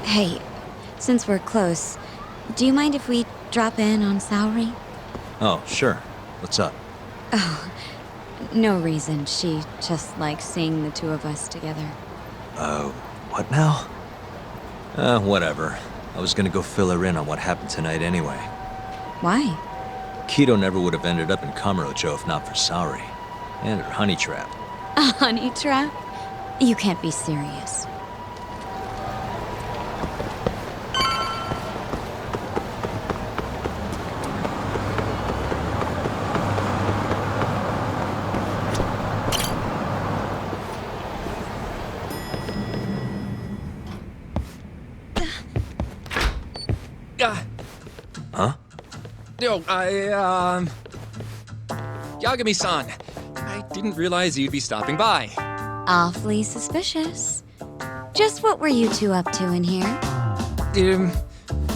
Hey, since we're close, do you mind if we drop in on Saori? Oh, sure. What's up? Oh, no reason. She just likes seeing the two of us together. What now? Whatever. I was gonna go fill her in on what happened tonight anyway. Why? Kido never would have ended up in Kamurocho if not for Saori. And her honey trap. A honey trap? You can't be serious. Huh? Yo, Yagami-san, I didn't realize you'd be stopping by. Awfully suspicious. Just what were you two up to in here?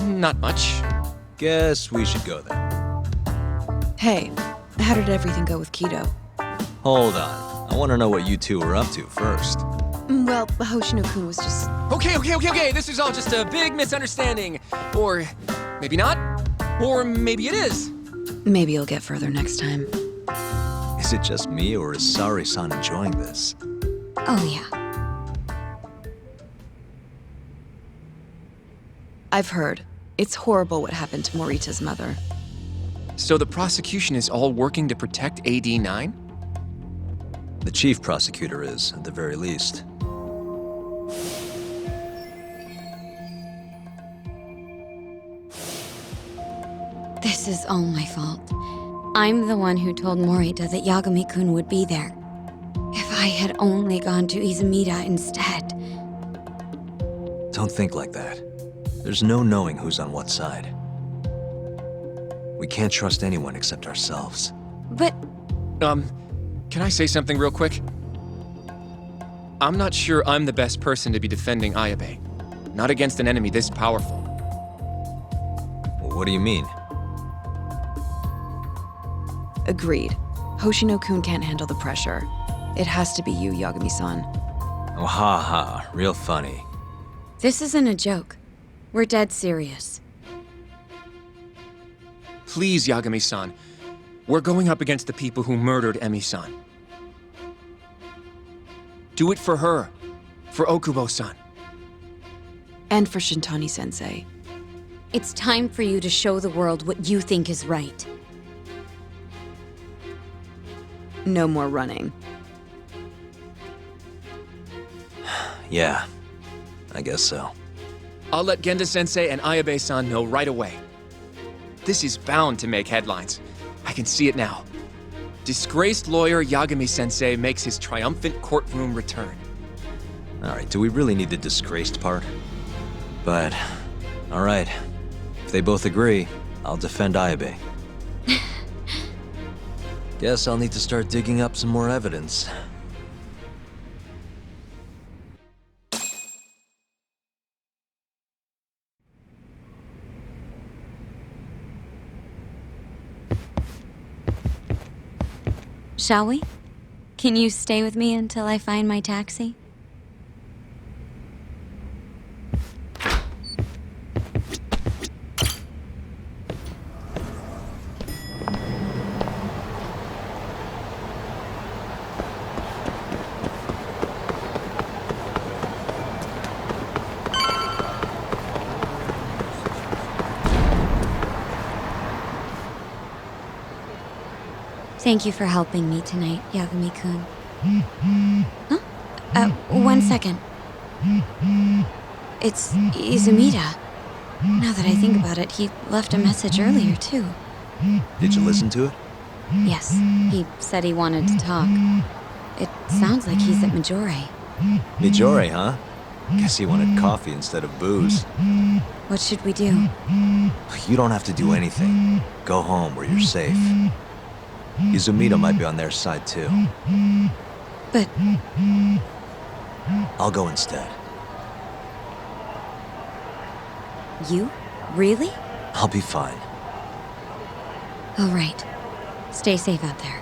Not much. Guess we should go then. Hey, how did everything go with Kido? Hold on. I want to know what you two were up to first. Well, Hoshino-kun was just... Okay, this is all just a big misunderstanding. Or maybe not. Or maybe it is. Maybe you'll get further next time. Is it just me, or is Saori-san enjoying this? Oh, yeah. I've heard. It's horrible what happened to Morita's mother. So the prosecution is all working to protect AD9? The chief prosecutor is, at the very least. This is all my fault. I'm the one who told Morita that Yagami-kun would be there. If I had only gone to Izumida instead. Don't think like that. There's no knowing who's on what side. We can't trust anyone except ourselves. But Can I say something real quick? I'm not sure I'm the best person to be defending Ayabe. Not against an enemy this powerful. What do you mean? Agreed. Hoshino-kun can't handle the pressure. It has to be you, Yagami-san. Oh, ha ha. Real funny. this isn't a joke. We're dead serious. Please, Yagami-san. We're going up against the people who murdered Emi-san. Do it for her. For Okubo-san. And for Shintani-sensei. It's time for you to show the world what you think is right. No more running. Yeah, I guess so. I'll let Genda-sensei and Ayabe-san know right away. This is bound to make headlines. I can see it now. Disgraced lawyer Yagami-sensei makes his triumphant courtroom return. Alright, do we really need the disgraced part? But, alright. If they both agree, I'll defend Ayabe. Guess I'll need to start digging up some more evidence. Shall we? Can you stay with me until I find my taxi? Thank you for helping me tonight, Yagami-kun. Huh? One second. It's Izumida. Now that I think about it, he left a message earlier, too. Did you listen to it? Yes, he said he wanted to talk. It sounds like he's at Majore. Mijori, huh? Guess he wanted coffee instead of booze. What should we do? You don't have to do anything. Go home where you're safe. Izumida might be on their side too. But I'll go instead. you? Really? I'll be fine. All right. Stay safe out there.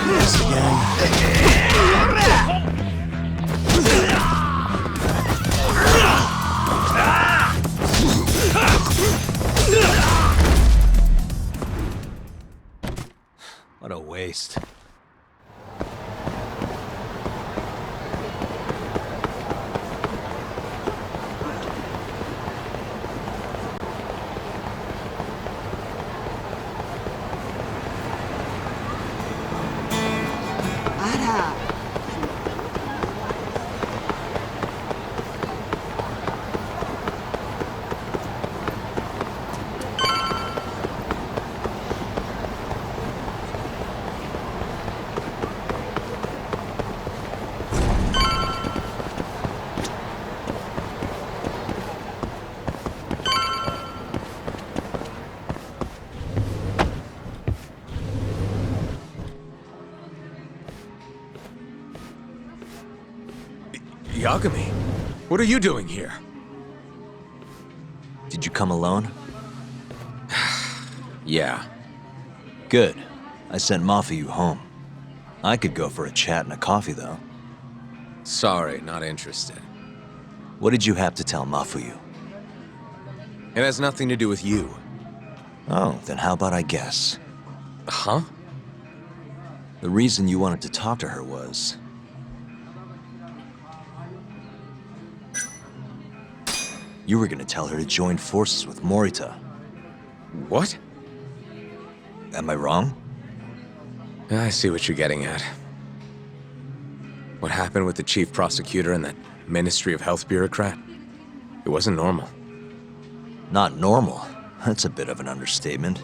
Yes, again. What a waste. Yagami, what are you doing here? Did you come alone? Yeah. Good. I sent Mafuyu home. I could go for a chat and a coffee, though. Sorry, not interested. What did you have to tell Mafuyu? It has nothing to do with you. Oh, then how about I guess? Huh? The reason you wanted to talk to her was... you were gonna tell her to join forces with Morita. What? Am I wrong? I see what you're getting at. What happened with the chief prosecutor and that Ministry of Health bureaucrat? It wasn't normal. Not normal. That's a bit of an understatement.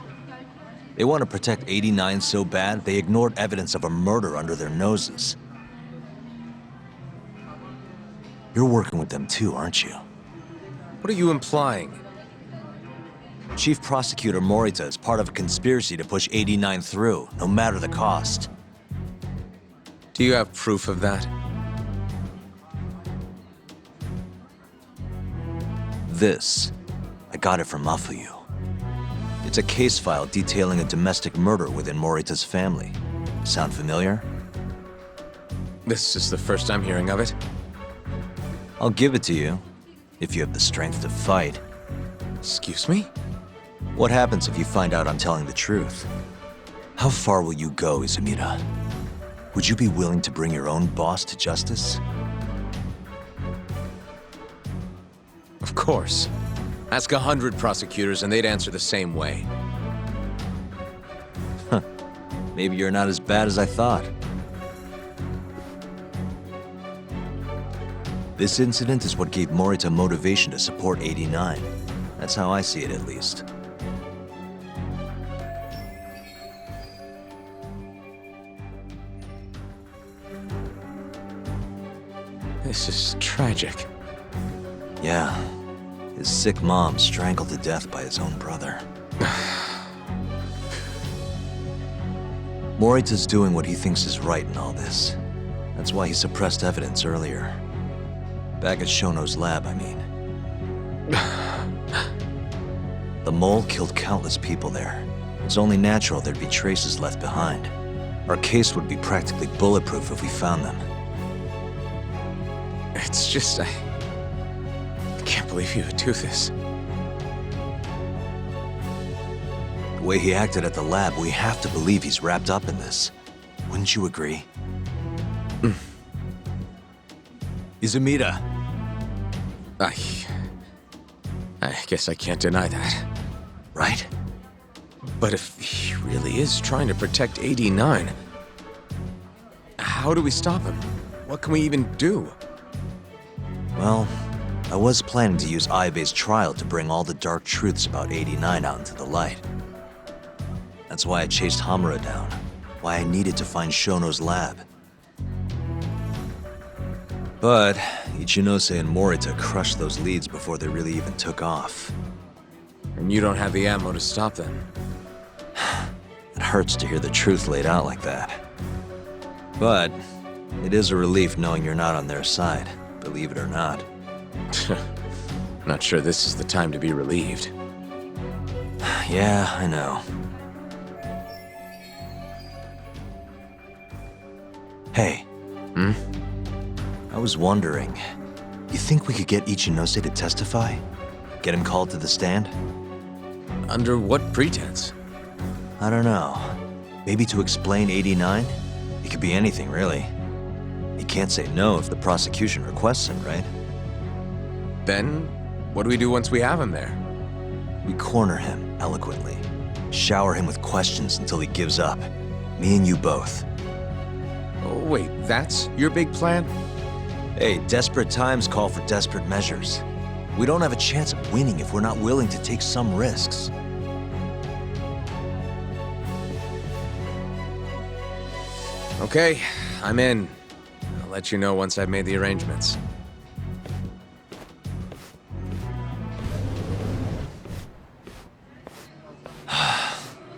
They want to protect 89 so bad, they ignored evidence of a murder under their noses. You're working with them too, aren't you? What are you implying? Chief Prosecutor Morita is part of a conspiracy to push 89 through, no matter the cost. Do you have proof of that? This, I got it from Mafuyu. It's a case file detailing a domestic murder within Morita's family. Sound familiar? This is the first I'm hearing of it. I'll give it to you, if you have the strength to fight. Excuse me? What happens if you find out I'm telling the truth? How far will you go, Izumida? Would you be willing to bring your own boss to justice? Of course. Ask 100 prosecutors and they'd answer the same way. Maybe you're not as bad as I thought. This incident is what gave Morita motivation to support 89. That's how I see it, at least. This is tragic. Yeah. His sick mom strangled to death by his own brother. Morita's doing what he thinks is right in all this. That's why he suppressed evidence earlier. Back at Shono's lab, I mean. The mole killed countless people there. It's only natural there'd be traces left behind. Our case would be practically bulletproof if we found them. It's just, I can't believe you would do this. The way he acted at the lab, we have to believe he's wrapped up in this. Wouldn't you agree? Izumida. I guess I can't deny that. Right? But if he really is trying to protect 89, how do we stop him? What can we even do? Well, I was planning to use Ayabe's trial to bring all the dark truths about 89 out into the light. That's why I chased Hamura down. Why I needed to find Shono's lab. But Ichinose and Morita crushed those leads before they really even took off. And you don't have the ammo to stop them. It hurts to hear the truth laid out like that. But it is a relief knowing you're not on their side, believe it or not. I'm not sure this is the time to be relieved. Yeah, I know. Hey. I was wondering, you think we could get Ichinose to testify? Get him called to the stand? Under what pretense? I don't know. Maybe to explain 89? It could be anything, really. He can't say no if the prosecution requests him, right? Then, what do we do once we have him there? We corner him eloquently. Shower him with questions until he gives up. Me and you both. Oh, wait, that's your big plan? Hey, desperate times call for desperate measures. We don't have a chance of winning if we're not willing to take some risks. Okay, I'm in. I'll let you know once I've made the arrangements.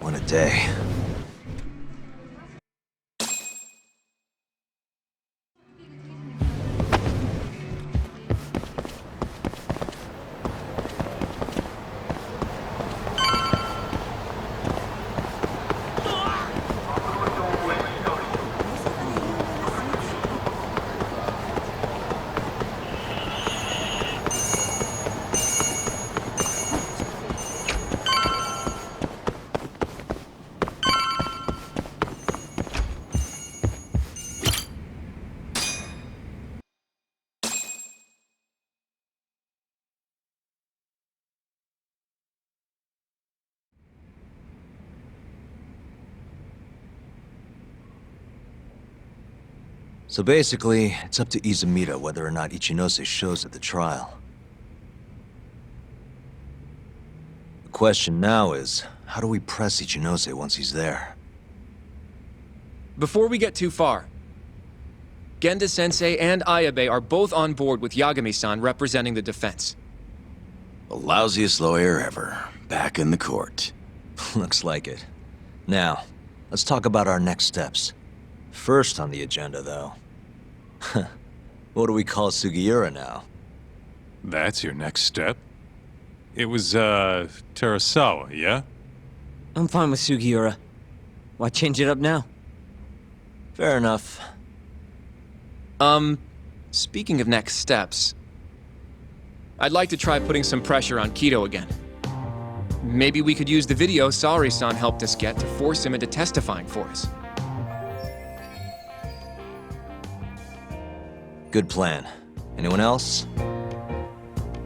What a day. So basically, it's up to Izumida whether or not Ichinose shows at the trial. The question now is, how do we press Ichinose once he's there? Before we get too far, Genda-sensei and Ayabe are both on board with Yagami-san representing the defense. The lousiest lawyer ever, back in the court. Looks like it. Now, let's talk about our next steps. First on the agenda, though. What do we call Sugiura now? That's your next step? It was, Terasawa, yeah? I'm fine with Sugiura. Why change it up now? Fair enough. Speaking of next steps, I'd like to try putting some pressure on Kido again. Maybe we could use the video Saori-san helped us get to force him into testifying for us. Good plan. Anyone else?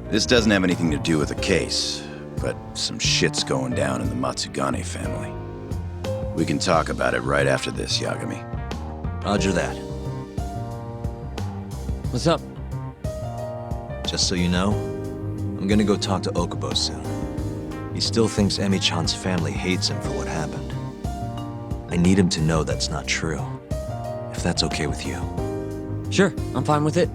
This doesn't have anything to do with the case, but some shit's going down in the Matsugane family. We can talk about it right after this, Yagami. Roger that. What's up? Just so you know, I'm gonna go talk to Okubo soon. He still thinks Emi-chan's family hates him for what happened. I need him to know that's not true. If that's okay with you. Sure, I'm fine with it.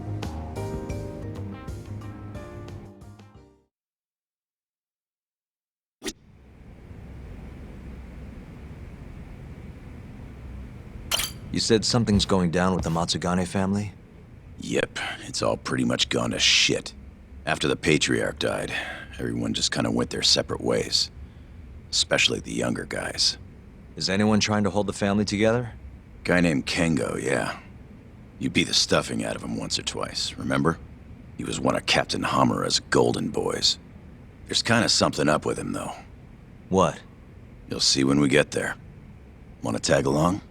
You said something's going down with the Matsugane family? Yep, it's all pretty much gone to shit. After the Patriarch died, everyone just kind of went their separate ways. Especially the younger guys. Is anyone trying to hold the family together? Guy named Kengo, yeah. You beat the stuffing out of him once or twice, remember? He was one of Captain Hamura's golden boys. There's kind of something up with him, though. What? You'll see when we get there. Want to tag along?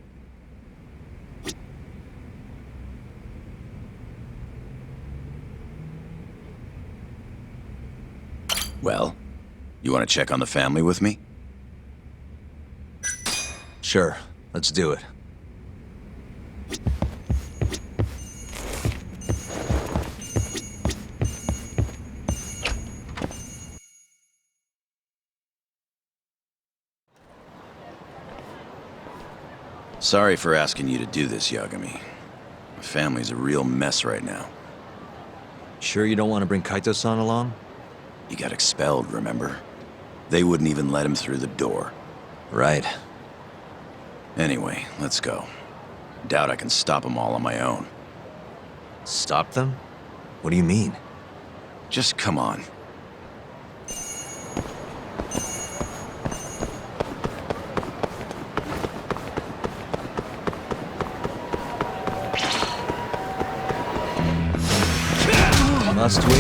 Well, you want to check on the family with me? Sure, let's do it. Sorry for asking you to do this, Yagami. My family's a real mess right now. Sure you don't want to bring Kaito-san along? He got expelled, remember? They wouldn't even let him through the door. Right. Anyway, let's go. Doubt I can stop them all on my own. Stop them? What do you mean? Just come on. Must we?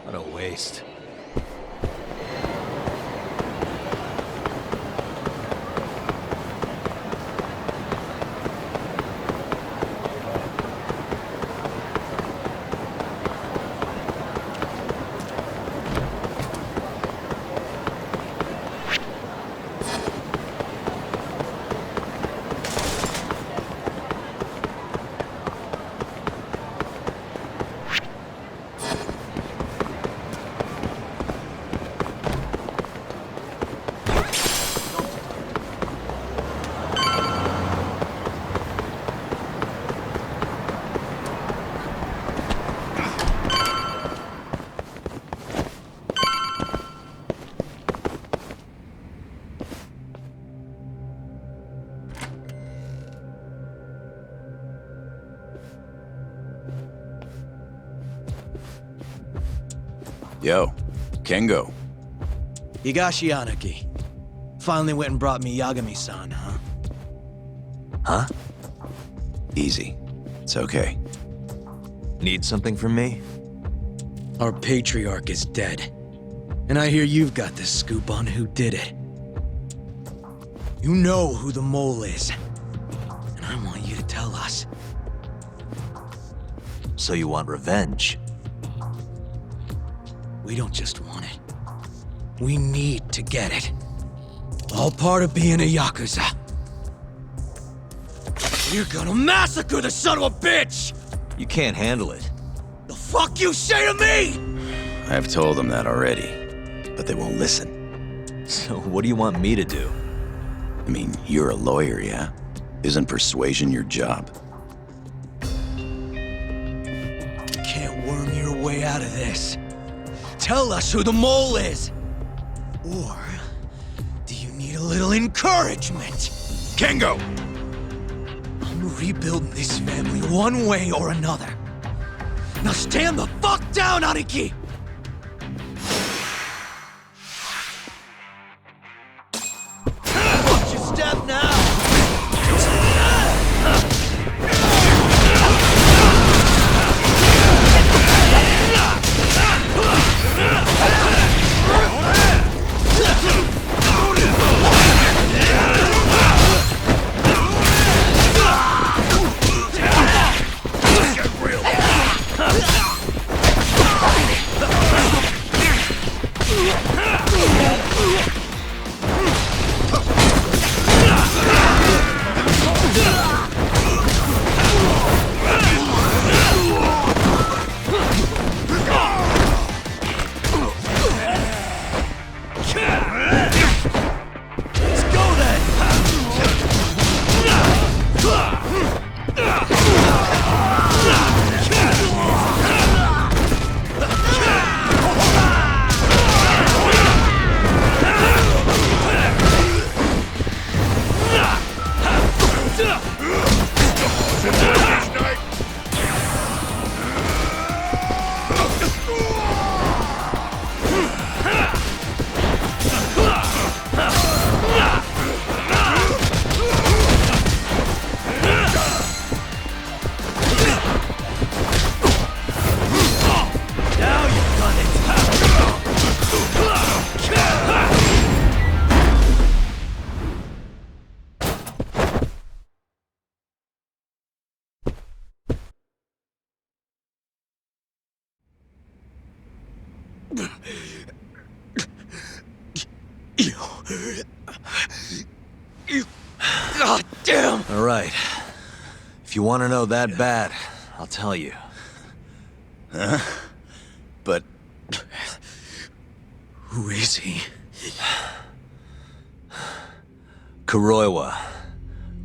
What a waste. Yo, Kengo. Higashi Anaki. Finally went and brought me Yagami-san, huh? Huh? Easy. It's okay. Need something from me? Our patriarch is dead. And I hear you've got the scoop on who did it. You know who the mole is. And I want you to tell us. So you want revenge? We don't just want it. We need to get it. All part of being a Yakuza. You're gonna massacre the son of a bitch! You can't handle it. The fuck you say to me?! I've told them that already, but they won't listen. So what do you want me to do? I mean, you're a lawyer, yeah? Isn't persuasion your job? You can't worm your way out of this. Tell us who the mole is! Or do you need a little encouragement? Kengo! I'm rebuilding this family one way or another. Now stand the fuck down, Aniki! Watch your step now! God damn! All right. If you want to know that bad, I'll tell you. Huh? But Who is he? Kuroiwa,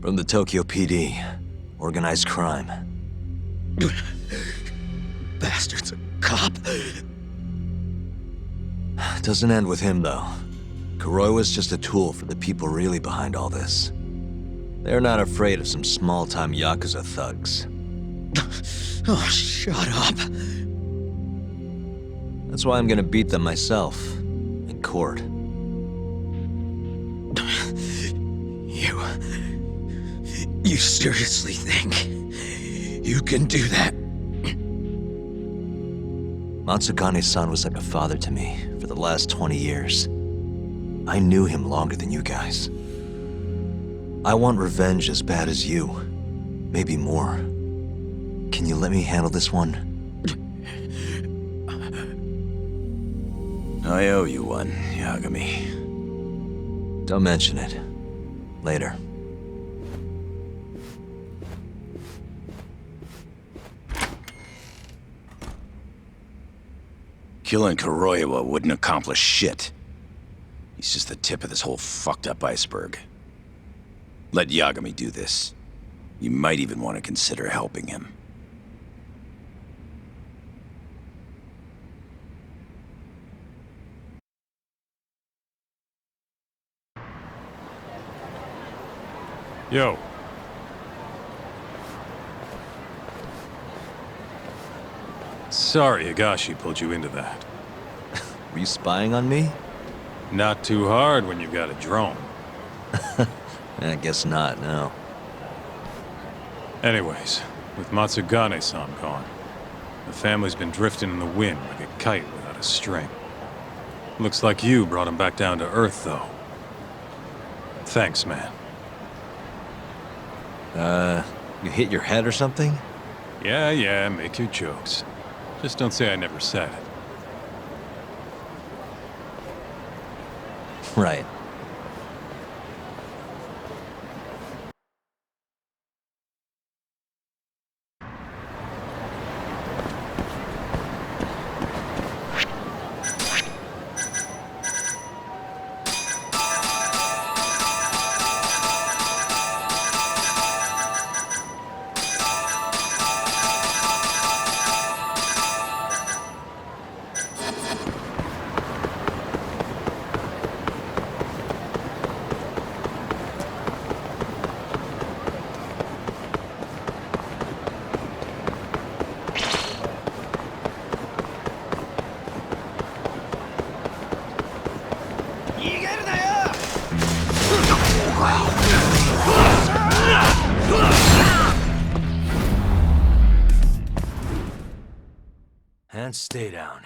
from the Tokyo PD. Organized crime. bastard's a cop. Doesn't end with him, though. Kuroi was just a tool for the people really behind all this. They're not afraid of some small-time Yakuza thugs. Oh, shut up. That's why I'm gonna beat them myself. In court. You seriously think you can do that? Matsugane-san was like a father to me for the last 20 years. I knew him longer than you guys. I want revenge as bad as you. Maybe more. Can you let me handle this one? I owe you one, Yagami. Don't mention it. Later. Killing Kuroiwa wouldn't accomplish shit. He's just the tip of this whole fucked up iceberg. Let Yagami do this. You might even want to consider helping him. Yo. Sorry Higashi pulled you into that. Were you spying on me? Not too hard when you got a drone. I guess not, no. Anyways, with Matsugane-san gone, the family's been drifting in the wind like a kite without a string. Looks like you brought him back down to earth, though. Thanks, man. You hit your head or something? Yeah, make your jokes. Just don't say I never said it. Right. And stay down.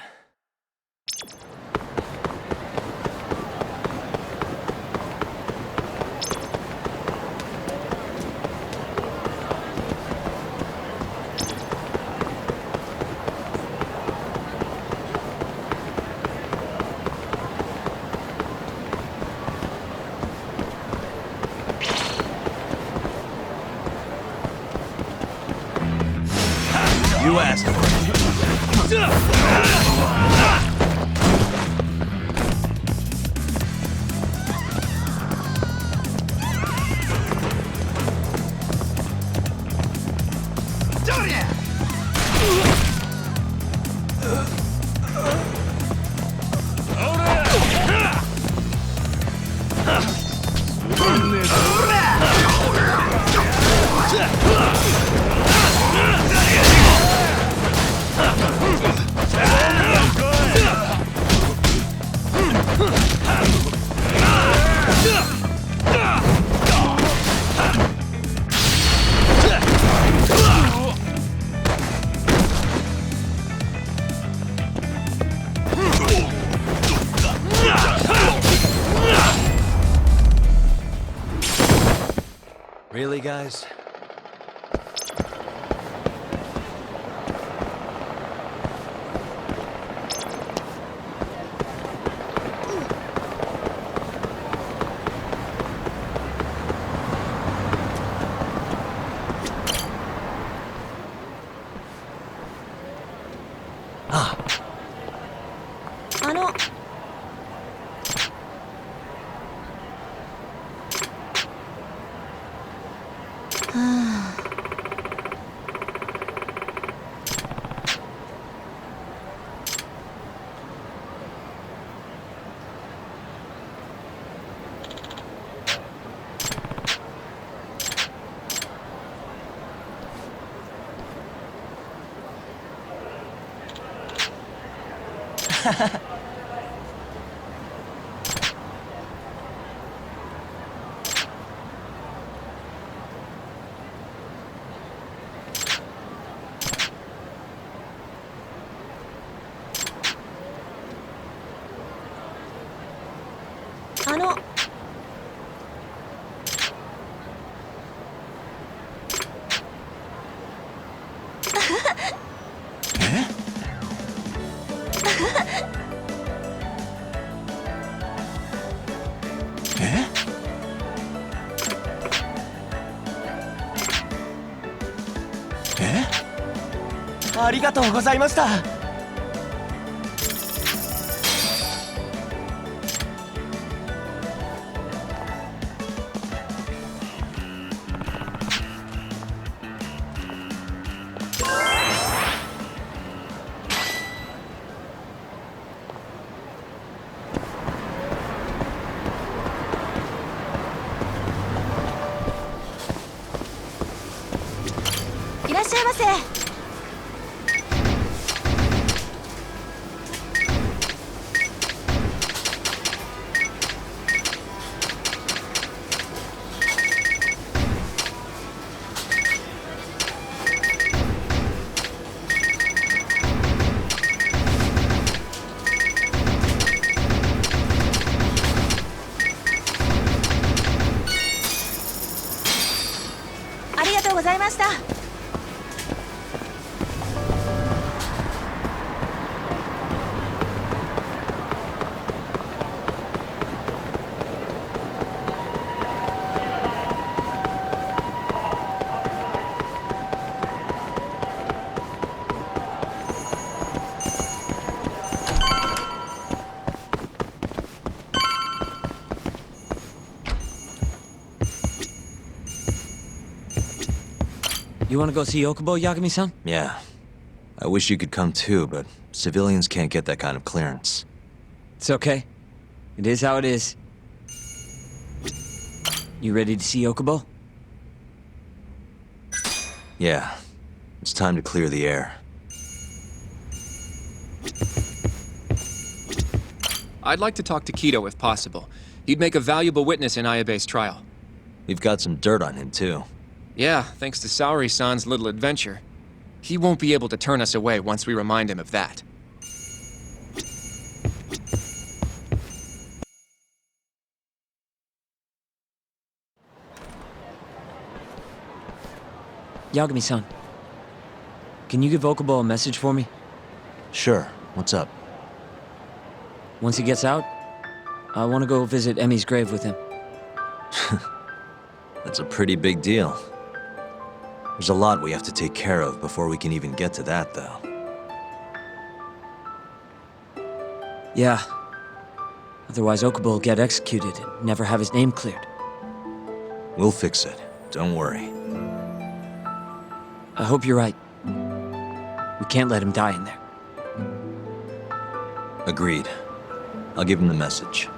You asked for it. Really, guys? ありがとうございました。いらっしゃいませ。ありがとうございました。You wanna go see Okubo, Yagami-san? Yeah. I wish you could come too, but civilians can't get that kind of clearance. It's okay. It is how it is. You ready to see Okubo? Yeah. It's time to clear the air. I'd like to talk to Kido if possible. He'd make a valuable witness in Ayabe's trial. We've got some dirt on him too. Yeah, thanks to Saori-san's little adventure. He won't be able to turn us away once we remind him of that. Yagami-san, can you give Okubo a message for me? Sure. What's up? Once he gets out, I want to go visit Emi's grave with him. That's a pretty big deal. There's a lot we have to take care of before we can even get to that, though. Yeah. Otherwise, Okubo will get executed and never have his name cleared. We'll fix it. Don't worry. I hope you're right. We can't let him die in there. Agreed. I'll give him the message.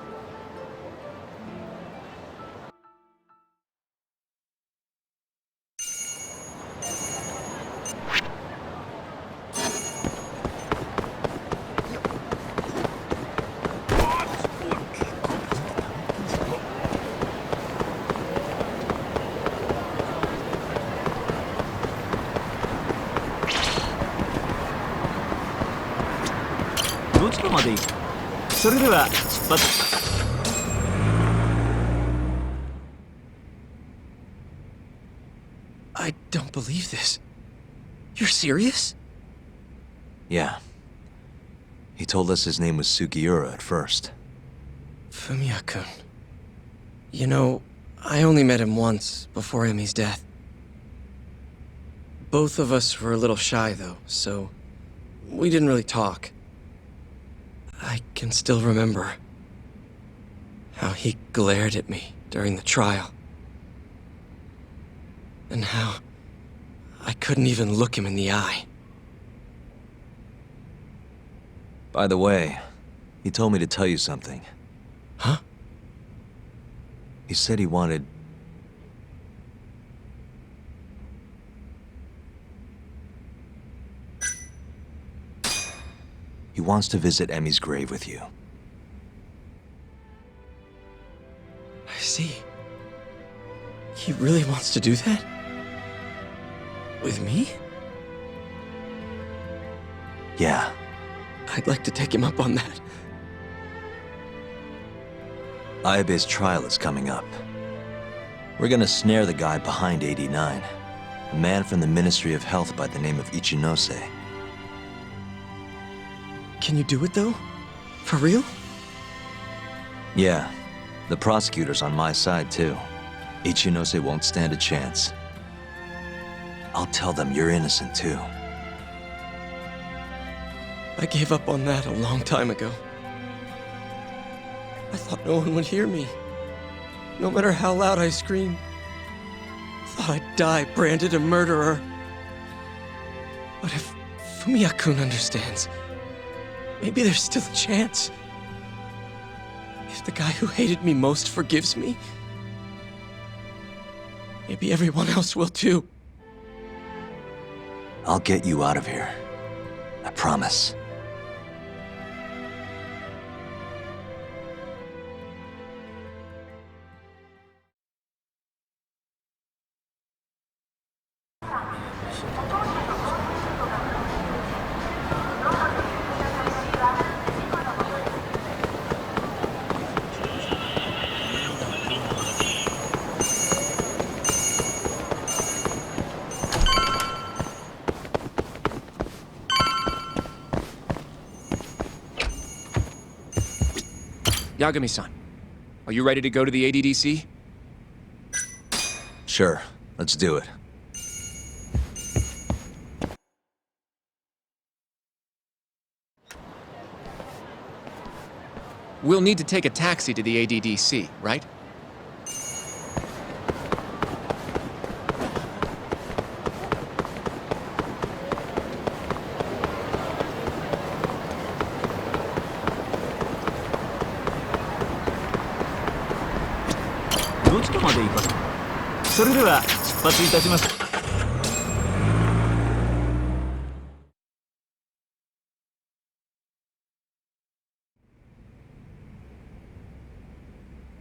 I don't believe this. You're serious? Yeah. He told us his name was Sugiura at first. Fumiya-kun. You know, I only met him once before Emi's death. Both of us were a little shy, though, so we didn't really talk. I can still remember how he glared at me during the trial. And how I couldn't even look him in the eye. By the way, he told me to tell you something. Huh? He said he wanted... wants to visit Emmy's grave with you. I see. He really wants to do that? With me? Yeah. I'd like to take him up on that. Ayabe's trial is coming up. We're gonna snare the guy behind 89, a man from the Ministry of Health by the name of Ichinose. Can you do it, though? For real? Yeah, the prosecutor's on my side, too. Ichinose won't stand a chance. I'll tell them you're innocent, too. I gave up on that a long time ago. I thought no one would hear me, no matter how loud I screamed. Thought I'd die branded a murderer. But if Fumiya-kun understands, maybe there's still a chance. If the guy who hated me most forgives me, maybe everyone else will too. I'll get you out of here. I promise. Yagami-san, are you ready to go to the ADDC? Sure, let's do it. We'll need to take a taxi to the ADDC, right?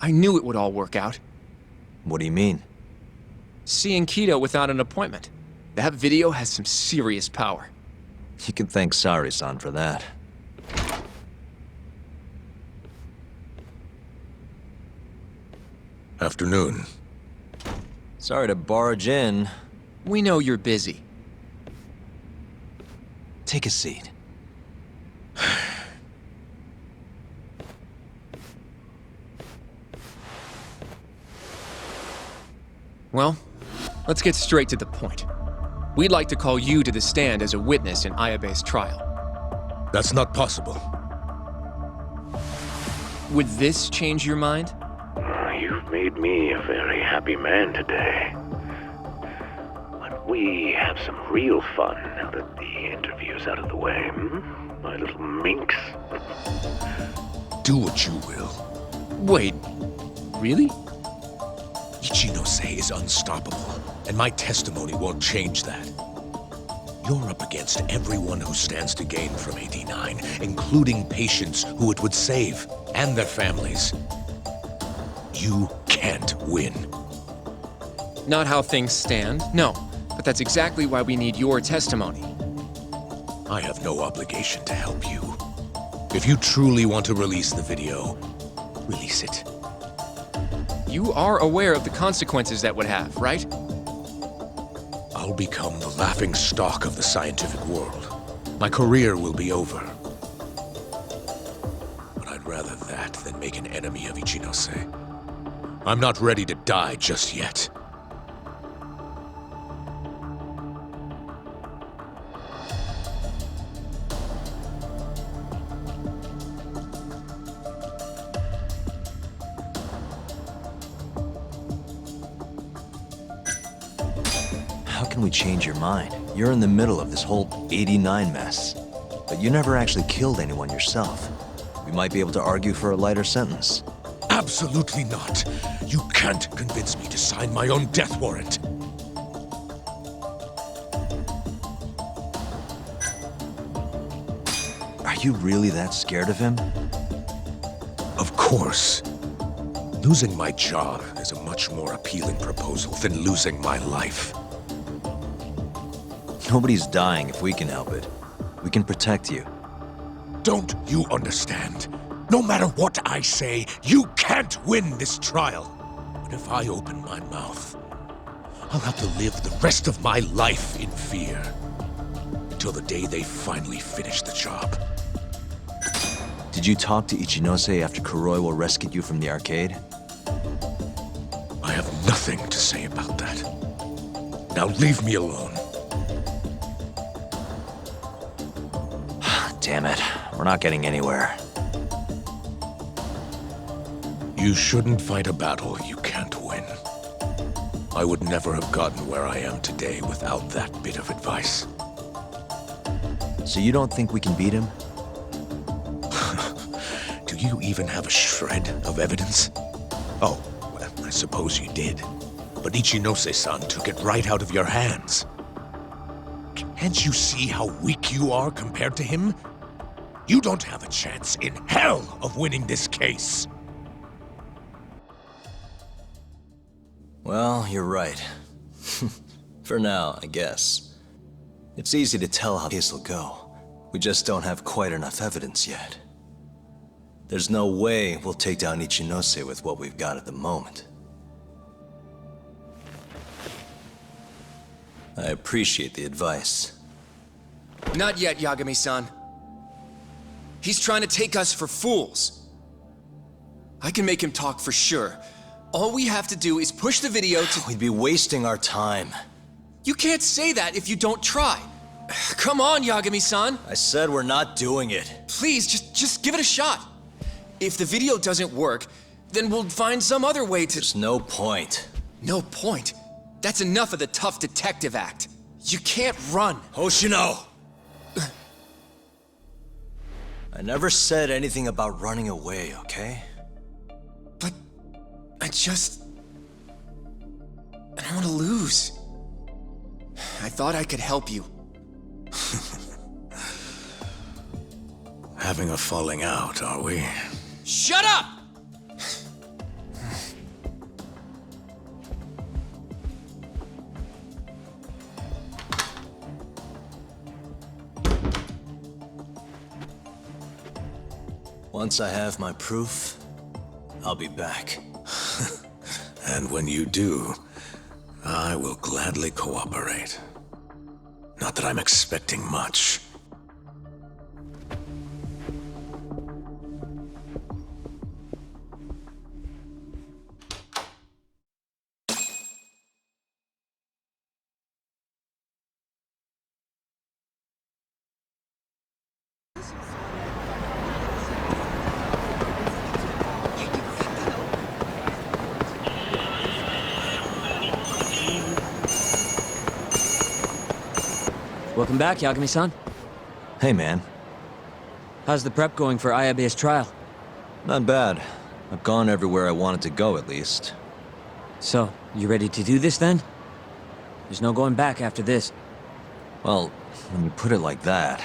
I knew it would all work out. What do you mean? Seeing Kido without an appointment. That video has some serious power. You can thank Sari-san for that. Afternoon. Sorry to barge in. We know you're busy. Take a seat. Well, let's get straight to the point. We'd like to call you to the stand as a witness in Ayabe's trial. That's not possible. Would this change your mind? You've made me a very happy man today. But we have some real fun now that the interview's out of the way, my little minx? Do what you will. Wait, really? Ichinose is unstoppable, and my testimony won't change that. You're up against everyone who stands to gain from 89, including patients who it would save, and their families. You can't win. Not how things stand, no. But that's exactly why we need your testimony. I have no obligation to help you. If you truly want to release the video, release it. You are aware of the consequences that would have, right? I'll become the laughing stock of the scientific world. My career will be over. But I'd rather that than make an enemy of Ichinose. I'm not ready to die just yet. How can we change your mind? You're in the middle of this whole 89 mess. But you never actually killed anyone yourself. We might be able to argue for a lighter sentence. Absolutely not. You can't convince me to sign my own death warrant. Are Are you really that scared of him? Of course. Losing my job is a much more appealing proposal than losing my life. Nobody's dying if we can help it. We can protect you. Don't you understand? No matter what I say, you can't win this trial. But if I open my mouth, I'll have to live the rest of my life in fear. Until the day they finally finish the job. Did you talk to Ichinose after Kuroiwa rescued you from the arcade? I have nothing to say about that. Now leave me alone. Damn it. We're not getting anywhere. You shouldn't fight a battle you can't win. I would never have gotten where I am today without that bit of advice. So you don't think we can beat him? Do you even have a shred of evidence? Oh, well, I suppose you did. But Ichinose-san took it right out of your hands. Can't you see how weak you are compared to him? You don't have a chance in hell of winning this case. Well, you're right. For now, I guess. It's easy to tell how the case will go. We just don't have quite enough evidence yet. There's no way we'll take down Ichinose with what we've got at the moment. I appreciate the advice. Not yet, Yagami-san. He's trying to take us for fools. I can make him talk for sure. All we have to do is push the video to— We'd be wasting our time. You can't say that if you don't try. Come on, Yagami-san. I said we're not doing it. Please, just give it a shot. If the video doesn't work, then we'll find some other way to— There's no point. No point? That's enough of the tough detective act. You can't run. Hoshino! I never said anything about running away, okay? But I don't want to lose. I thought I could help you. Having a falling out, are we? Shut up! Once I have my proof, I'll be back. And when you do, I will gladly cooperate. Not that I'm expecting much. Welcome back, Yagami-san. Hey, man. How's the prep going for Ayabe's trial? Not bad. I've gone everywhere I wanted to go, at least. So, you ready to do this, then? There's no going back after this. Well, when you put it like that...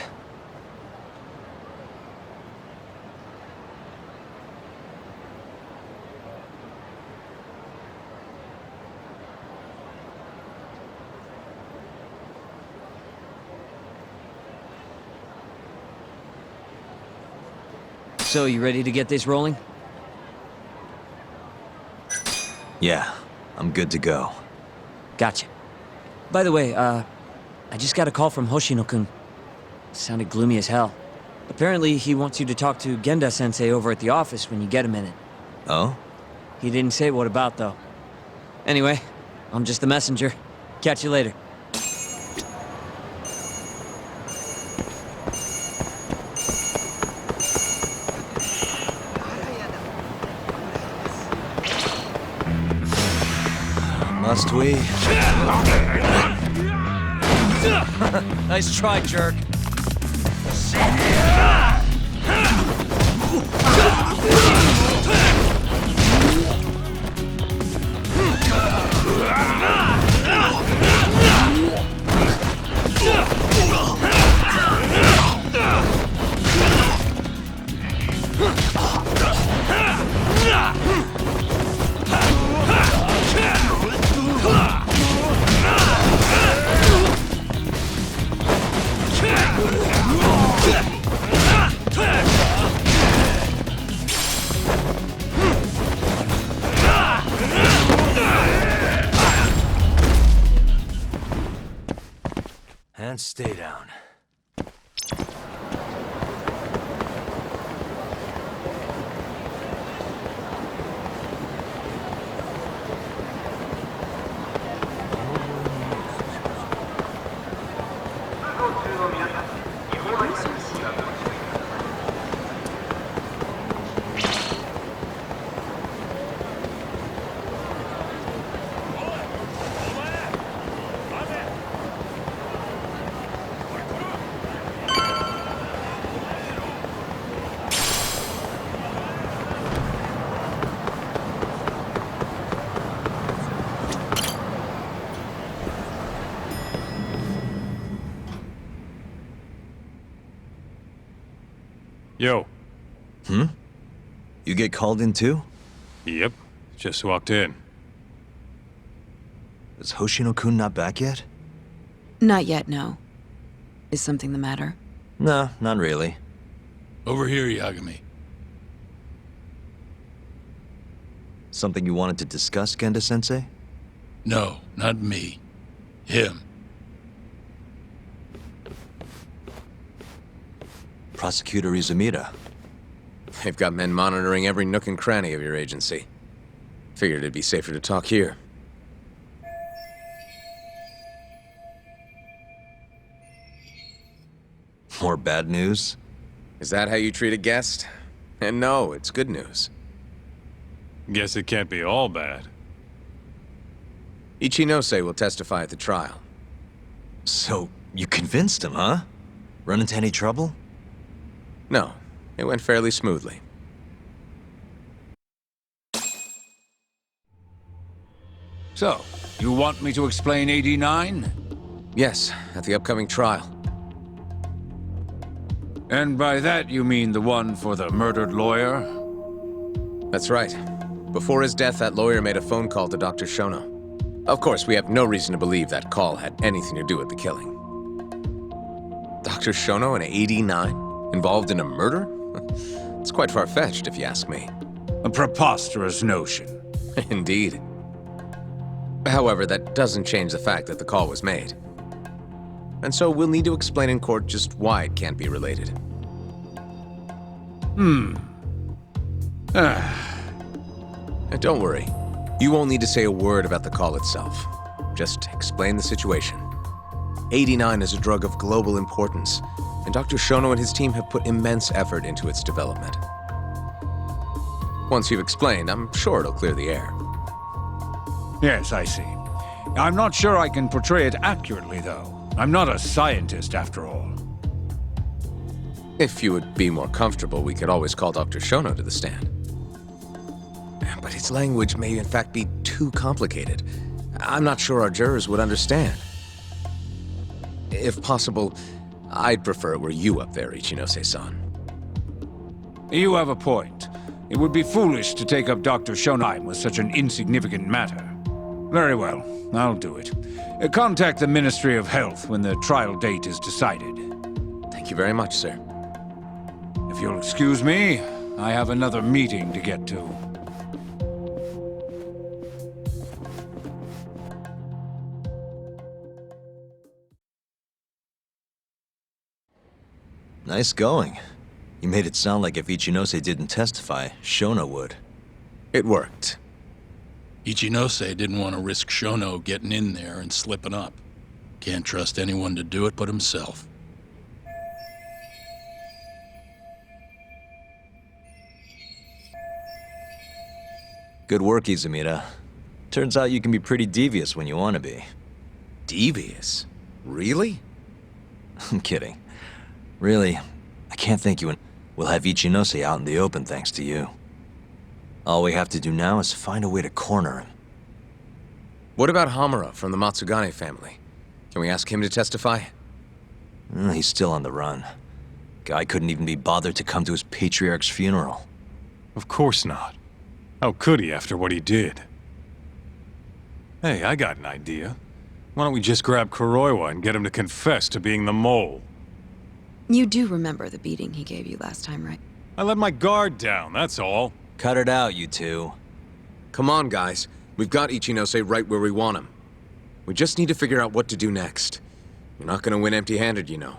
So, you ready to get this rolling? Yeah, I'm good to go. Gotcha. By the way, I just got a call from Hoshino-kun. Sounded gloomy as hell. Apparently, he wants you to talk to Genda-sensei over at the office when you get a minute. Oh? He didn't say what about, though. Anyway, I'm just the messenger. Catch you later. Must we? Nice try, jerk. And stay down. Yo. You get called in too? Yep. Just walked in. Is Hoshino-kun not back yet? Not yet, no. Is something the matter? No, not really. Over here, Yagami. Something you wanted to discuss, Genda-sensei? No, not me. Him. Prosecutor Izumida. They've got men monitoring every nook and cranny of your agency. Figured it'd be safer to talk here. More bad news? Is that how you treat a guest? And no, it's good news. Guess it can't be all bad. Ichinose will testify at the trial. So, you convinced him, huh? Run into any trouble? No, it went fairly smoothly. So, you want me to explain 89? Yes, at the upcoming trial. And by that you mean the one for the murdered lawyer? That's right. Before his death, that lawyer made a phone call to Dr. Shono. Of course, we have no reason to believe that call had anything to do with the killing. Dr. Shono in 89? Involved in a murder? It's quite far-fetched, if you ask me. A preposterous notion. Indeed. However, that doesn't change the fact that the call was made. And so we'll need to explain in court just why it can't be related. And don't worry. You won't need to say a word about the call itself. Just explain the situation. 89 is a drug of global importance, and Dr. Shono and his team have put immense effort into its development. Once you've explained, I'm sure it'll clear the air. Yes, I see. I'm not sure I can portray it accurately, though. I'm not a scientist, after all. If you would be more comfortable, we could always call Dr. Shono to the stand. But his language may in fact be too complicated. I'm not sure our jurors would understand. If possible, I'd prefer it were you up there, Ichinose-san. You have a point. It would be foolish to take up Dr. Shonaim with such an insignificant matter. Very well, I'll do it. Contact the Ministry of Health when the trial date is decided. Thank you very much, sir. If you'll excuse me, I have another meeting to get to. Nice going. You made it sound like if Ichinose didn't testify, Shono would. It worked. Ichinose didn't want to risk Shono getting in there and slipping up. Can't trust anyone to do it but himself. Good work, Izumida. Turns out you can be pretty devious when you want to be. Devious? Really? I'm kidding. Really, I can't thank you, and we'll have Ichinose out in the open thanks to you. All we have to do now is find a way to corner him. What about Hamura from the Matsugane family? Can we ask him to testify? He's still on the run. Guy couldn't even be bothered to come to his patriarch's funeral. Of course not. How could he after what he did? Hey, I got an idea. Why don't we just grab Kuroiwa and get him to confess to being the mole? You do remember the beating he gave you last time, right? I let my guard down, that's all. Cut it out, you two. Come on, guys. We've got Ichinose right where we want him. We just need to figure out what to do next. You're not gonna win empty-handed, you know.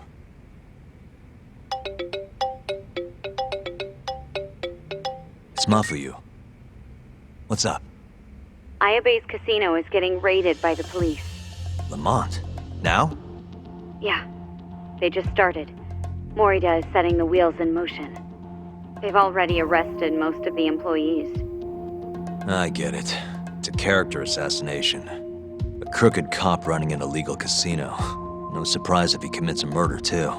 It's Mafuyu. What's up? Ayabe's casino is getting raided by the police. Lamont? Now? Yeah, they just started. Morita is setting the wheels in motion. They've already arrested most of the employees. I get it. It's a character assassination. A crooked cop running an illegal casino. No surprise if he commits a murder, too.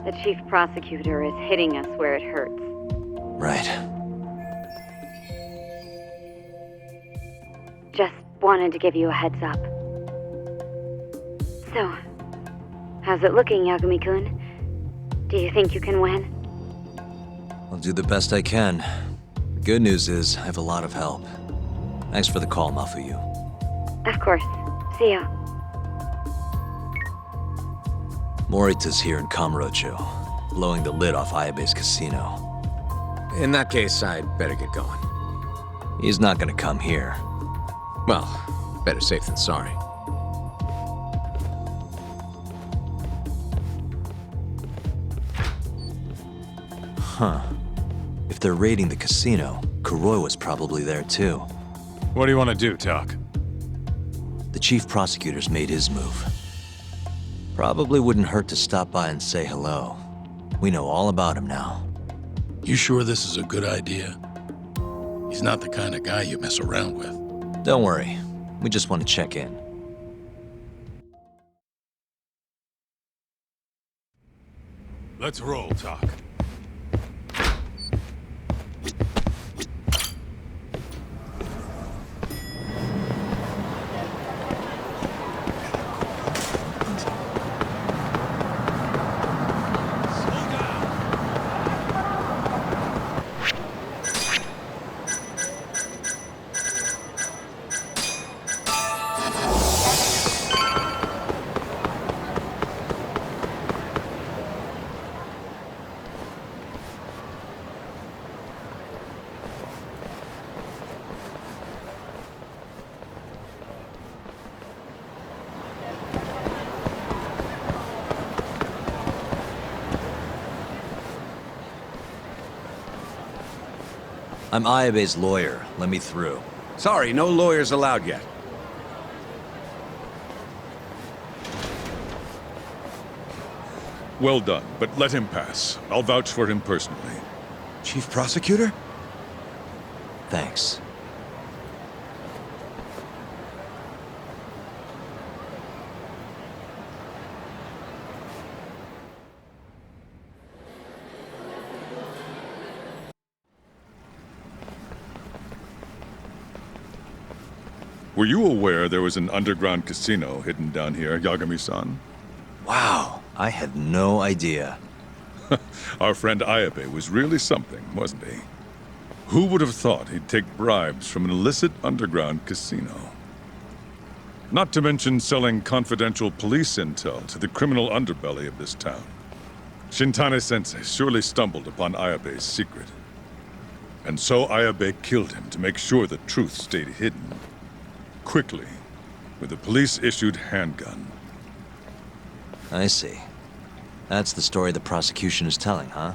The chief prosecutor is hitting us where it hurts. Right. Just wanted to give you a heads up. So, how's it looking, Yagami-kun? Do you think you can win? I'll do the best I can. The good news is, I have a lot of help. Thanks for the call, Mafuyu. Of course. See ya. Morita's here in Kamurocho, blowing the lid off Ayabe's casino. In that case, I'd better get going. He's not gonna come here. Well, better safe than sorry. Huh. If they're raiding the casino, Kuroi was probably there too. What do you want to do, Tak? The chief prosecutor's made his move. Probably wouldn't hurt to stop by and say hello. We know all about him now. You sure this is a good idea? He's not the kind of guy you mess around with. Don't worry. We just want to check in. Let's roll, Tak. I'm Ayabe's lawyer. Let me through. Sorry, no lawyers allowed yet. Well done, but let him pass. I'll vouch for him personally. Chief Prosecutor? Thanks. Were you aware there was an underground casino hidden down here, Yagami-san? Wow, I had no idea. Our friend Ayabe was really something, wasn't he? Who would have thought he'd take bribes from an illicit underground casino? Not to mention selling confidential police intel to the criminal underbelly of this town. Shintane-sensei surely stumbled upon Ayabe's secret. And so Ayabe killed him to make sure the truth stayed hidden. Quickly, with a police-issued handgun. I see. That's the story the prosecution is telling, huh?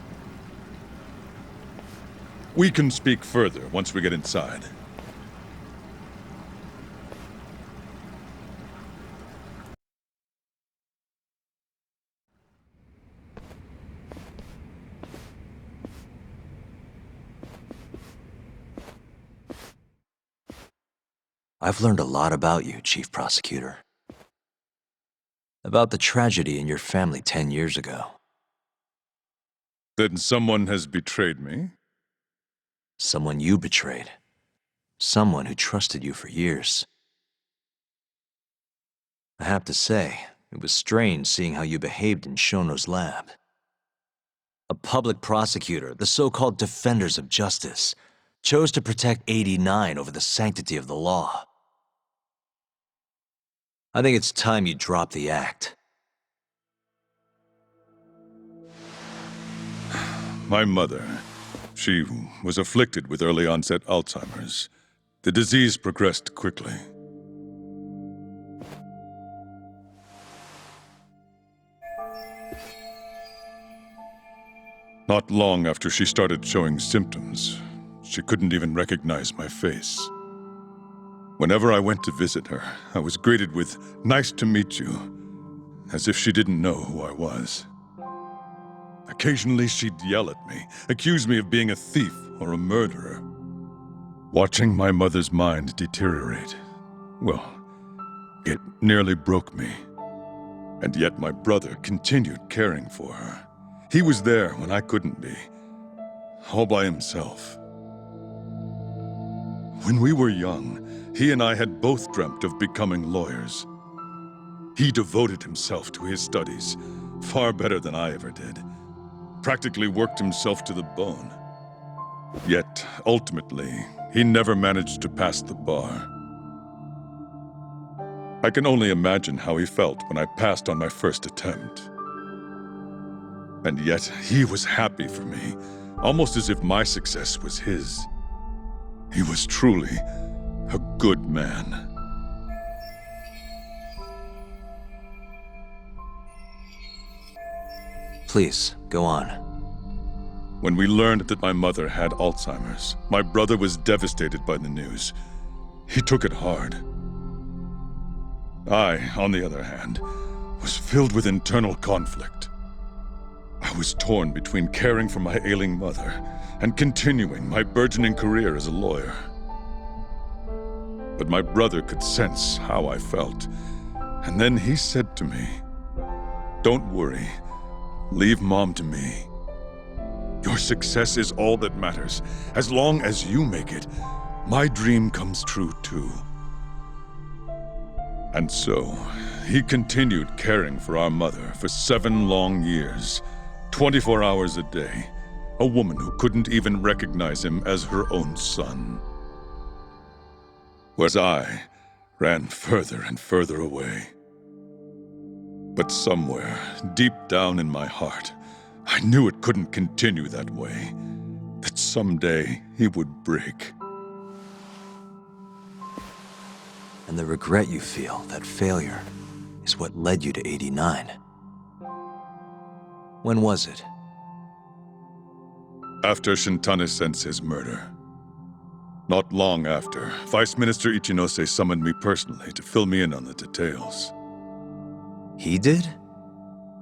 We can speak further once we get inside. I've learned a lot about you, Chief Prosecutor. About the tragedy in your family 10 years ago. Then someone has betrayed me? Someone you betrayed. Someone who trusted you for years. I have to say, it was strange seeing how you behaved in Shono's lab. A public prosecutor, the so-called defenders of justice, chose to protect 89 over the sanctity of the law. I think it's time you drop the act. My mother, she was afflicted with early onset Alzheimer's. The disease progressed quickly. Not long after she started showing symptoms, she couldn't even recognize my face. Whenever I went to visit her, I was greeted with, "Nice to meet you," as if she didn't know who I was. Occasionally, she'd yell at me, accuse me of being a thief or a murderer. Watching my mother's mind deteriorate, well, it nearly broke me. And yet my brother continued caring for her. He was there when I couldn't be, all by himself. When we were young, he and I had both dreamt of becoming lawyers. He devoted himself to his studies, far better than I ever did. Practically worked himself to the bone. Yet, ultimately, he never managed to pass the bar. I can only imagine how he felt when I passed on my first attempt. And yet, he was happy for me, almost as if my success was his. He was truly a good man. Please, go on. When we learned that my mother had Alzheimer's, my brother was devastated by the news. He took it hard. I, on the other hand, was filled with internal conflict. I was torn between caring for my ailing mother and continuing my burgeoning career as a lawyer. But my brother could sense how I felt, and then he said to me, "Don't worry, leave Mom to me. Your success is all that matters. As long as you make it, my dream comes true too." And so, he continued caring for our mother for 7 long years, 24 hours a day, a woman who couldn't even recognize him as her own son. Whereas I ran further and further away. But somewhere, deep down in my heart, I knew it couldn't continue that way, that someday he would break. And the regret you feel, that failure, is what led you to 89. When was it? After Shintane-sensei's murder. Not long after, Vice Minister Ichinose summoned me personally to fill me in on the details. He did?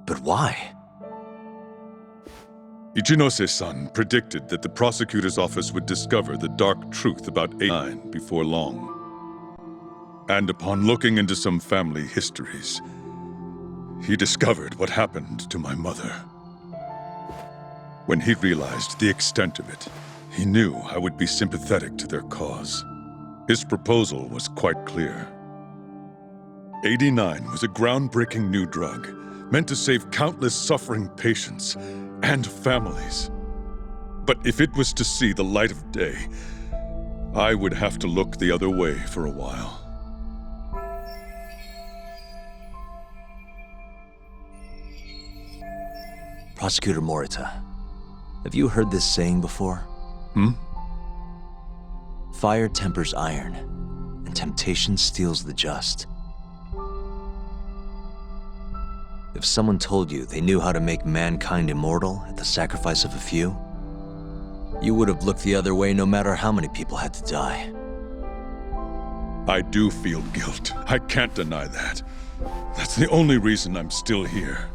But why? Ichinose-san predicted that the prosecutor's office would discover the dark truth about 89 before long. And upon looking into some family histories, he discovered what happened to my mother. When he realized the extent of it, he knew I would be sympathetic to their cause. His proposal was quite clear. 89 was a groundbreaking new drug, meant to save countless suffering patients and families. But if it was to see the light of day, I would have to look the other way for a while. Prosecutor Morita, have you heard this saying before? Fire tempers iron, and temptation steals the just. If someone told you they knew how to make mankind immortal at the sacrifice of a few, you would have looked the other way no matter how many people had to die. I do feel guilt. I can't deny that. That's the only reason I'm still here.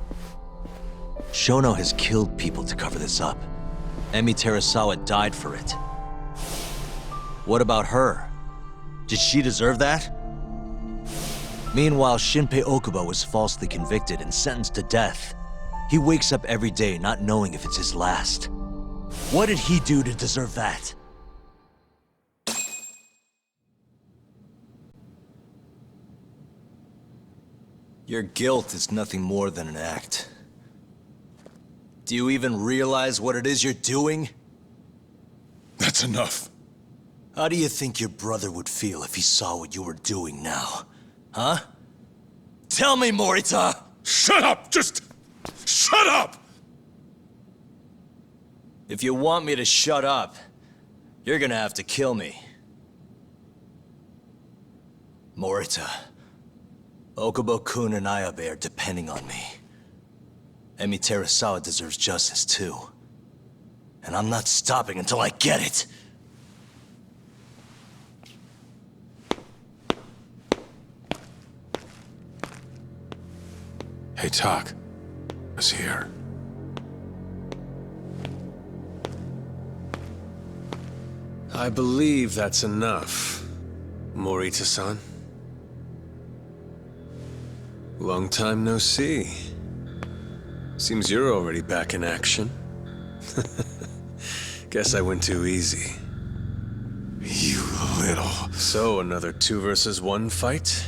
Shono has killed people to cover this up. Emi Terasawa died for it. What about her? Did she deserve that? Meanwhile, Shinpei Okubo was falsely convicted and sentenced to death. He wakes up every day not knowing if it's his last. What did he do to deserve that? Your guilt is nothing more than an act. Do you even realize what it is you're doing? That's enough. How do you think your brother would feel if he saw what you were doing now? Huh? Tell me, Morita! Shut up! Just shut up! If you want me to shut up, you're gonna have to kill me. Morita, Okubo-kun and Ayabe are depending on me. Emi Terasawa deserves justice too. And I'm not stopping until I get it. Hey, Tak. Is here. I believe that's enough, Morita-san. Long time no see. Seems you're already back in action. Guess I went too easy. You little... So, another 2 versus 1 fight?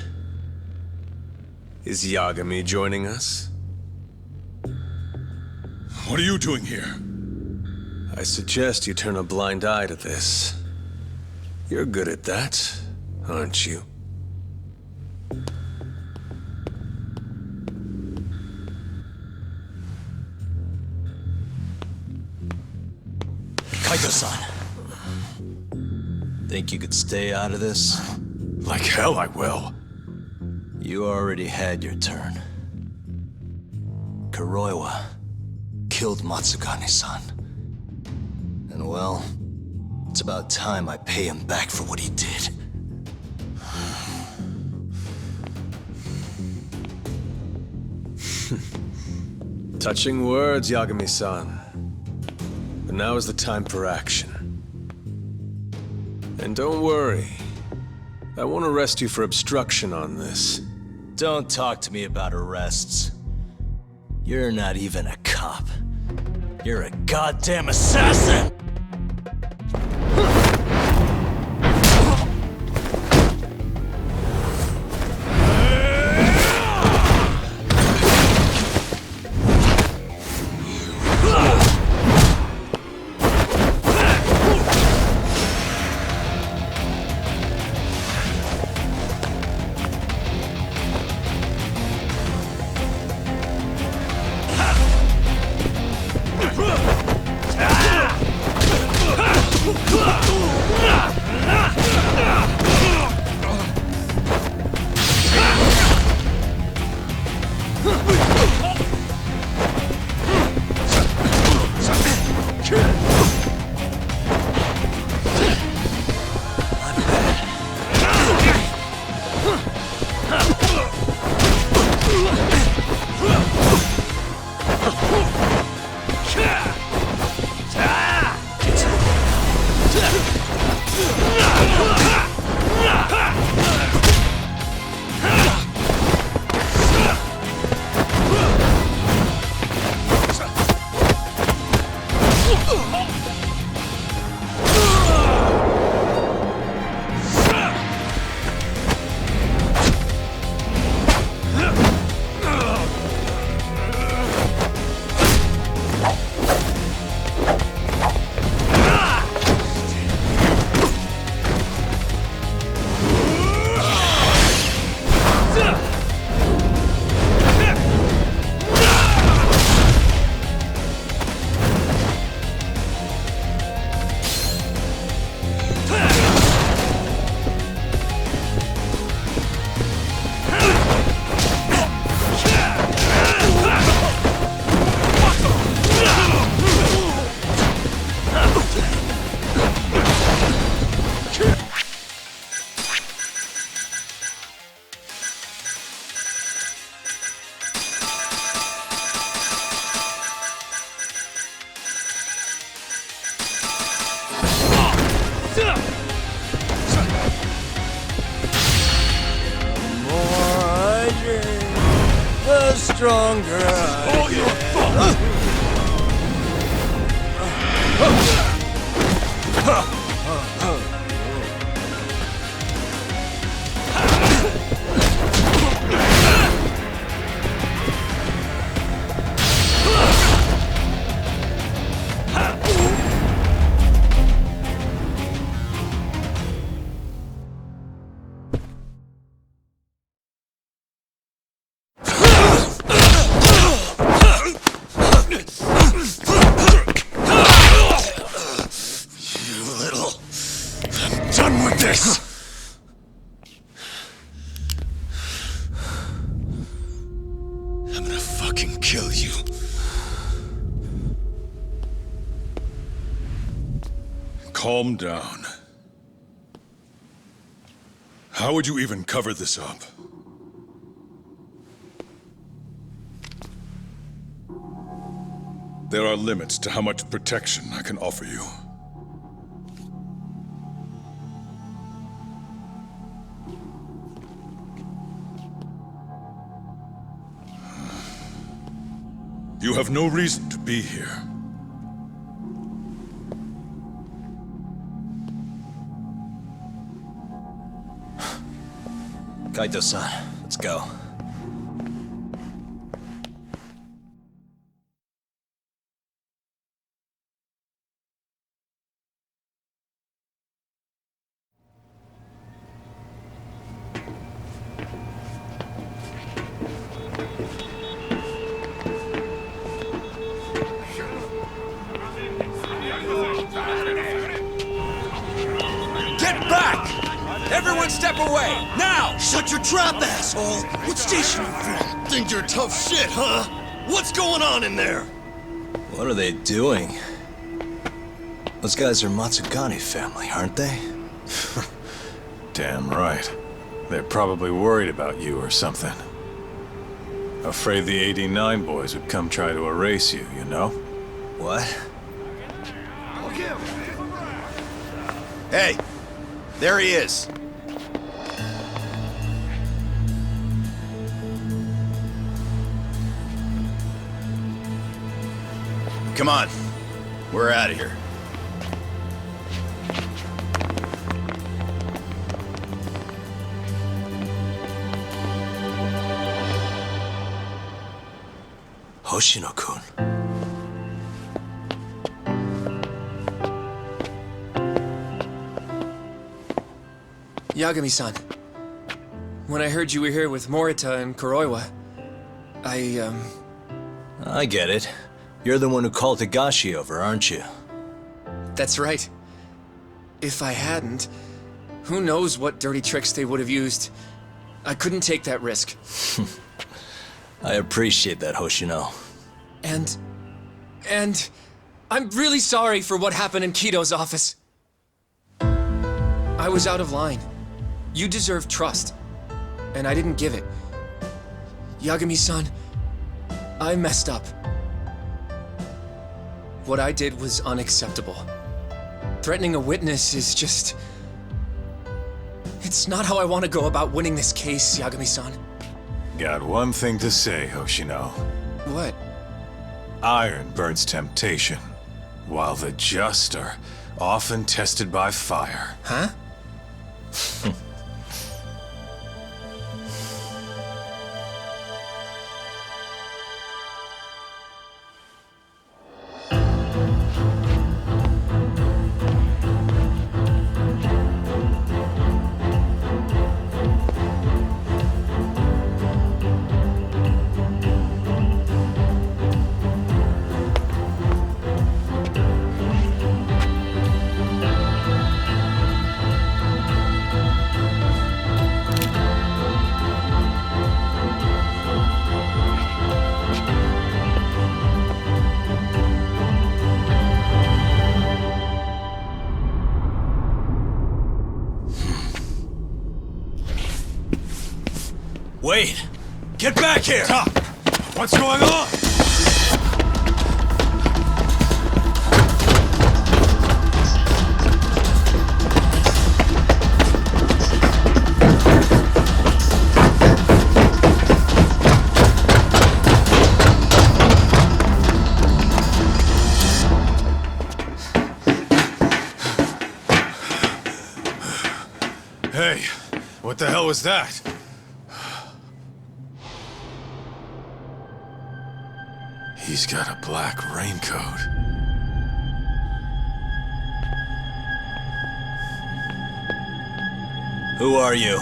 Is Yagami joining us? What are you doing here? I suggest you turn a blind eye to this. You're good at that, aren't you? Kaito-san. Think you could stay out of this? Like hell I will. You already had your turn. Kuroiwa killed Matsugane-san. And well, it's about time I pay him back for what he did. Touching words, Yagami-san. But now is the time for action. And don't worry. I won't arrest you for obstruction on this. Don't talk to me about arrests. You're not even a cop. You're a goddamn assassin! Stronger I Calm down. How would you even cover this up? There are limits to how much protection I can offer you. You have no reason to be here. Kaito-san, let's go. Get back! Everyone step away, now! Shut your trap, asshole! What station you from? Think you're tough shit, huh? What's going on in there? What are they doing? Those guys are Matsugane family, aren't they? Damn right. They're probably worried about you or something. Afraid the 89 boys would come try to erase you, you know? What? Hey! There he is! Come on. We're out of here. Hoshino-kun. Yagami-san. When I heard you were here with Morita and Kuroiwa, I get it. You're the one who called Higashi over, aren't you? That's right. If I hadn't, who knows what dirty tricks they would have used. I couldn't take that risk. I appreciate that, Hoshino. And I'm really sorry for what happened in Kito's office. I was out of line. You deserve trust, and I didn't give it. Yagami-san, I messed up. What I did was unacceptable. Threatening a witness is just... It's not how I want to go about winning this case, Yagami-san. Got one thing to say, Hoshino. What? Iron burns temptation, while the just are often tested by fire. Huh? Wait! Get back here! Stop! What's going on? Hey, what the hell was that? He's got a black raincoat. Who are you?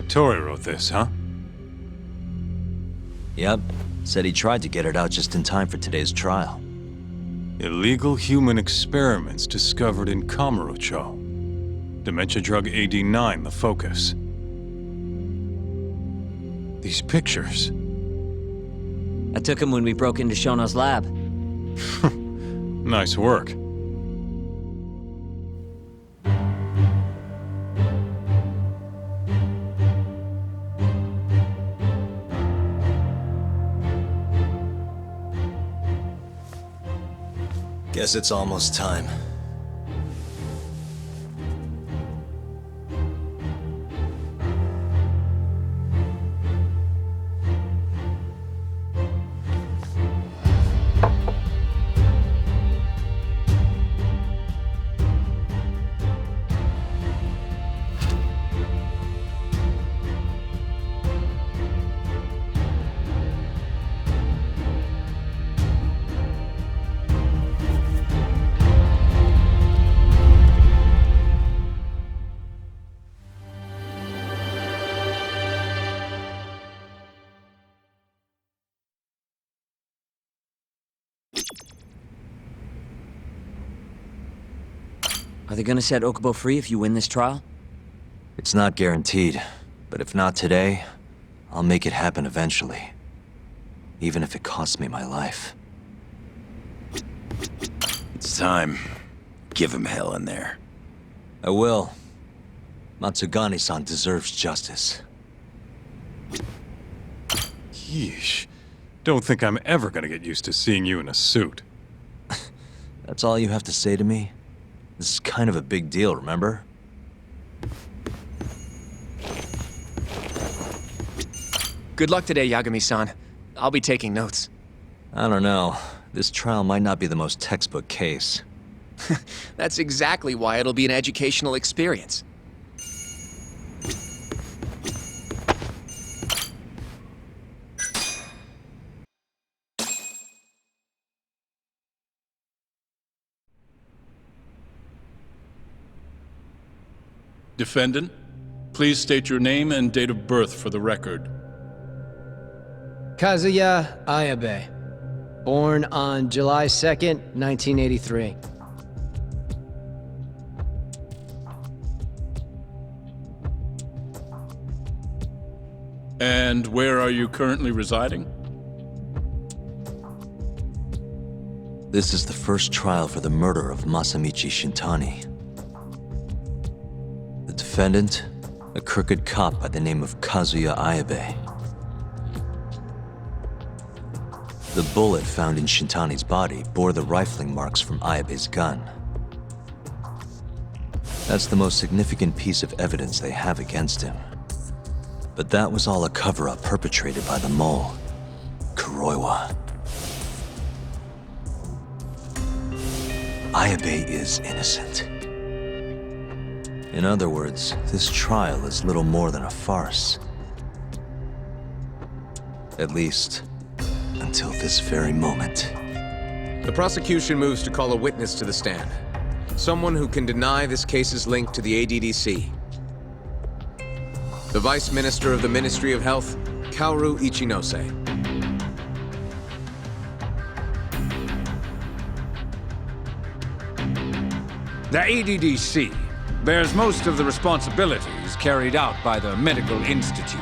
Hattori wrote this, huh? Yep. Said he tried to get it out just in time for today's trial. Illegal human experiments discovered in Kamurocho. Dementia drug AD9, the focus. These pictures. I took him when we broke into Shono's lab. Nice work. Guess it's almost time. Are they gonna set Okubo free if you win this trial? It's not guaranteed, but if not today, I'll make it happen eventually. Even if it costs me my life. It's time. Give him hell in there. I will. Matsugane-san deserves justice. Yeesh. Don't think I'm ever gonna get used to seeing you in a suit. That's all you have to say to me? This is kind of a big deal, remember? Good luck today, Yagami-san. I'll be taking notes. I don't know. This trial might not be the most textbook case. That's exactly why it'll be an educational experience. Defendant, please state your name and date of birth for the record. Kazuya Ayabe. Born on July 2nd, 1983. And where are you currently residing? This is the first trial for the murder of Masamichi Shintani. The defendant, a crooked cop by the name of Kazuya Ayabe. The bullet found in Shintani's body bore the rifling marks from Ayabe's gun. That's the most significant piece of evidence they have against him. But that was all a cover-up perpetrated by the mole, Kuroiwa. Ayabe is innocent. In other words, this trial is little more than a farce. At least, until this very moment. The prosecution moves to call a witness to the stand. Someone who can deny this case's link to the ADDC. The Vice Minister of the Ministry of Health, Kaoru Ichinose. The ADDC bears most of the responsibilities carried out by the Medical Institute.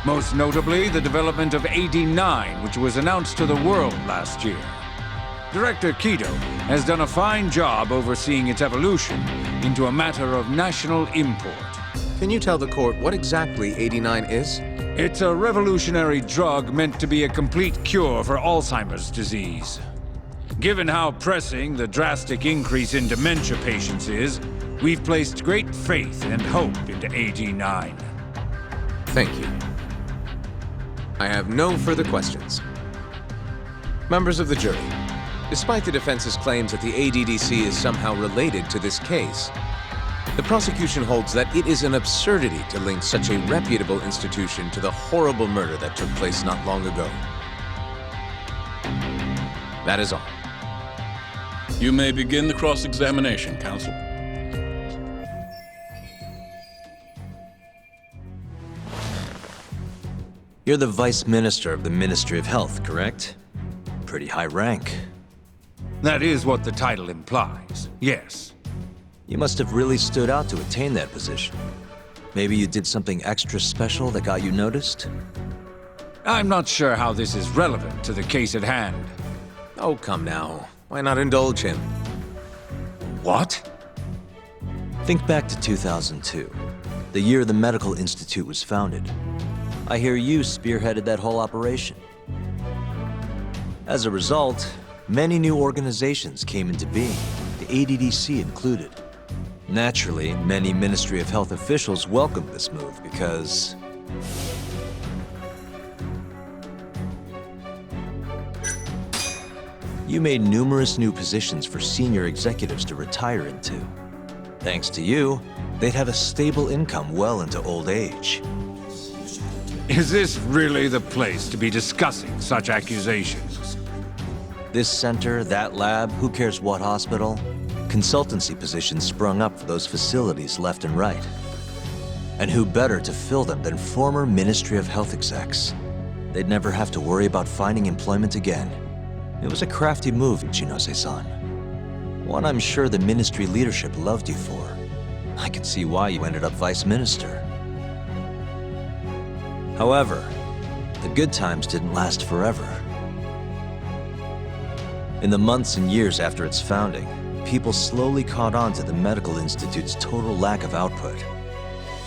Most notably, the development of AD9, which was announced to the world last year. Director Kido has done a fine job overseeing its evolution into a matter of national import. Can you tell the court what exactly AD9 is? It's a revolutionary drug meant to be a complete cure for Alzheimer's disease. Given how pressing the drastic increase in dementia patients is, we've placed great faith and hope into AD9. Thank you. I have no further questions. Members of the jury, despite the defense's claims that the ADDC is somehow related to this case, the prosecution holds that it is an absurdity to link such a reputable institution to the horrible murder that took place not long ago. That is all. You may begin the cross-examination, counsel. You're the Vice Minister of the Ministry of Health, correct? Pretty high rank. That is what the title implies, yes. You must have really stood out to attain that position. Maybe you did something extra special that got you noticed? I'm not sure how this is relevant to the case at hand. Oh, come now. Why not indulge him? What? Think back to 2002, the year the Medical Institute was founded. I hear you spearheaded that whole operation. As a result, many new organizations came into being, the ADDC included. Naturally, many Ministry of Health officials welcomed this move because... you made numerous new positions for senior executives to retire into. Thanks to you, they'd have a stable income well into old age. Is this really the place to be discussing such accusations? This center, that lab, who cares what hospital? Consultancy positions sprung up for those facilities left and right. And who better to fill them than former Ministry of Health execs? They'd never have to worry about finding employment again. It was a crafty move, Ichinose-san. One I'm sure the ministry leadership loved you for. I could see why you ended up vice minister. However, the good times didn't last forever. In the months and years after its founding, people slowly caught on to the Medical Institute's total lack of output.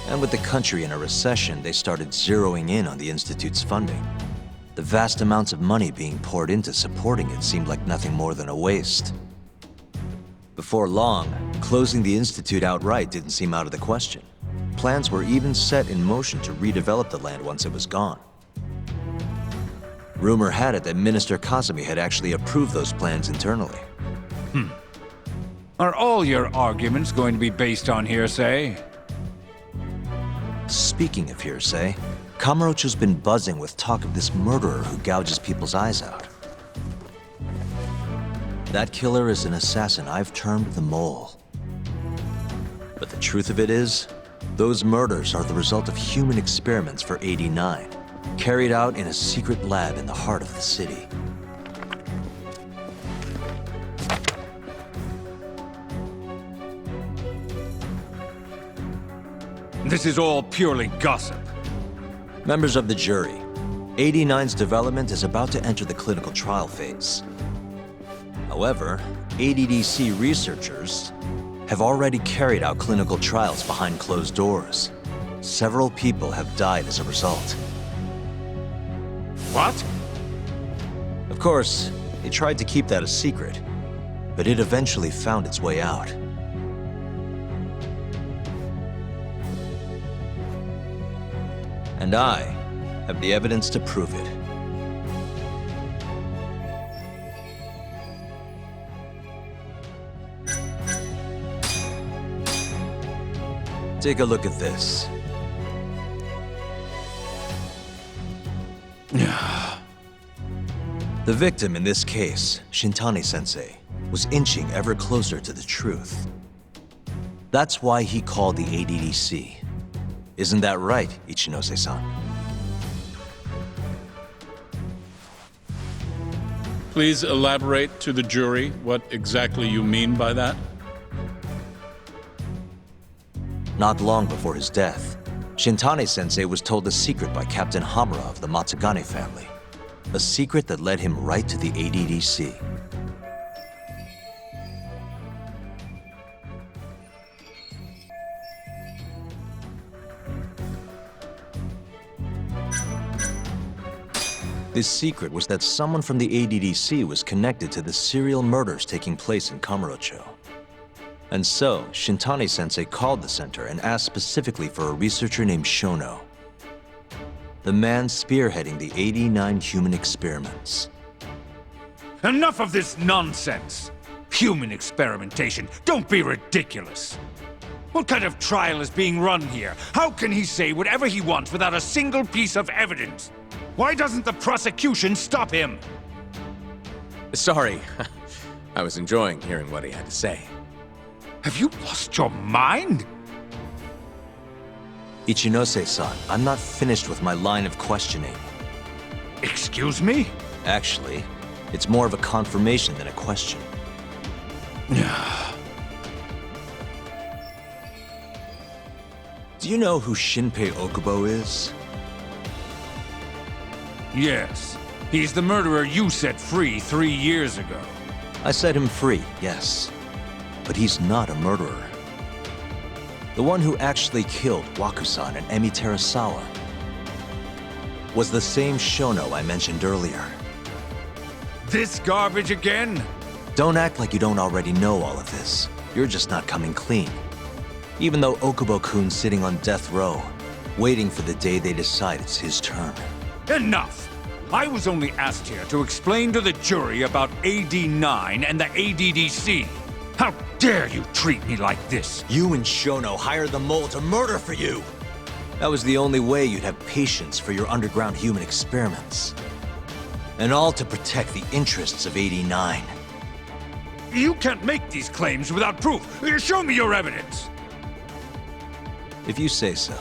And with the country in a recession, they started zeroing in on the Institute's funding. The vast amounts of money being poured into supporting it seemed like nothing more than a waste. Before long, closing the Institute outright didn't seem out of the question. Plans were even set in motion to redevelop the land once it was gone. Rumor had it that Minister Kazumi had actually approved those plans internally. Are all your arguments going to be based on hearsay? Speaking of hearsay, Kamurocho's been buzzing with talk of this murderer who gouges people's eyes out. That killer is an assassin I've termed the Mole. But the truth of it is, those murders are the result of human experiments for 89, carried out in a secret lab in the heart of the city. This is all purely gossip. Members of the jury, 89's development is about to enter the clinical trial phase. However, ADDC researchers have already carried out clinical trials behind closed doors. Several people have died as a result. What? Of course, they tried to keep that a secret, but it eventually found its way out. And I have the evidence to prove it. Take a look at this. The victim in this case, Shintani-sensei, was inching ever closer to the truth. That's why he called the ADDC. Isn't that right, Ichinose-san? Please elaborate to the jury what exactly you mean by that. Not long before his death, Shintani-sensei was told a secret by Captain Hamura of the Matsugane family. A secret that led him right to the ADDC. This secret was that someone from the ADDC was connected to the serial murders taking place in Kamurocho. And so, Shintani-sensei called the center and asked specifically for a researcher named Shono. The man spearheading the 89 human experiments. Enough of this nonsense! Human experimentation, don't be ridiculous! What kind of trial is being run here? How can he say whatever he wants without a single piece of evidence? Why doesn't the prosecution stop him? Sorry. I was enjoying hearing what he had to say. Have you lost your mind? Ichinose-san, I'm not finished with my line of questioning. Excuse me? Actually, it's more of a confirmation than a question. Do you know who Shinpei Okubo is? Yes. He's the murderer you set free 3 years ago. I set him free, yes. But he's not a murderer. The one who actually killed Wakusan and Emi Terasawa was the same Shono I mentioned earlier. This garbage again? Don't act like you don't already know all of this. You're just not coming clean. Even though Okubo-kun's sitting on death row, waiting for the day they decide it's his turn. Enough! I was only asked here to explain to the jury about AD9 and the ADDC. How dare you treat me like this? You and Shono hired the mole to murder for you! That was the only way you'd have patience for your underground human experiments. And all to protect the interests of AD9. You can't make these claims without proof. Show me your evidence. If you say so.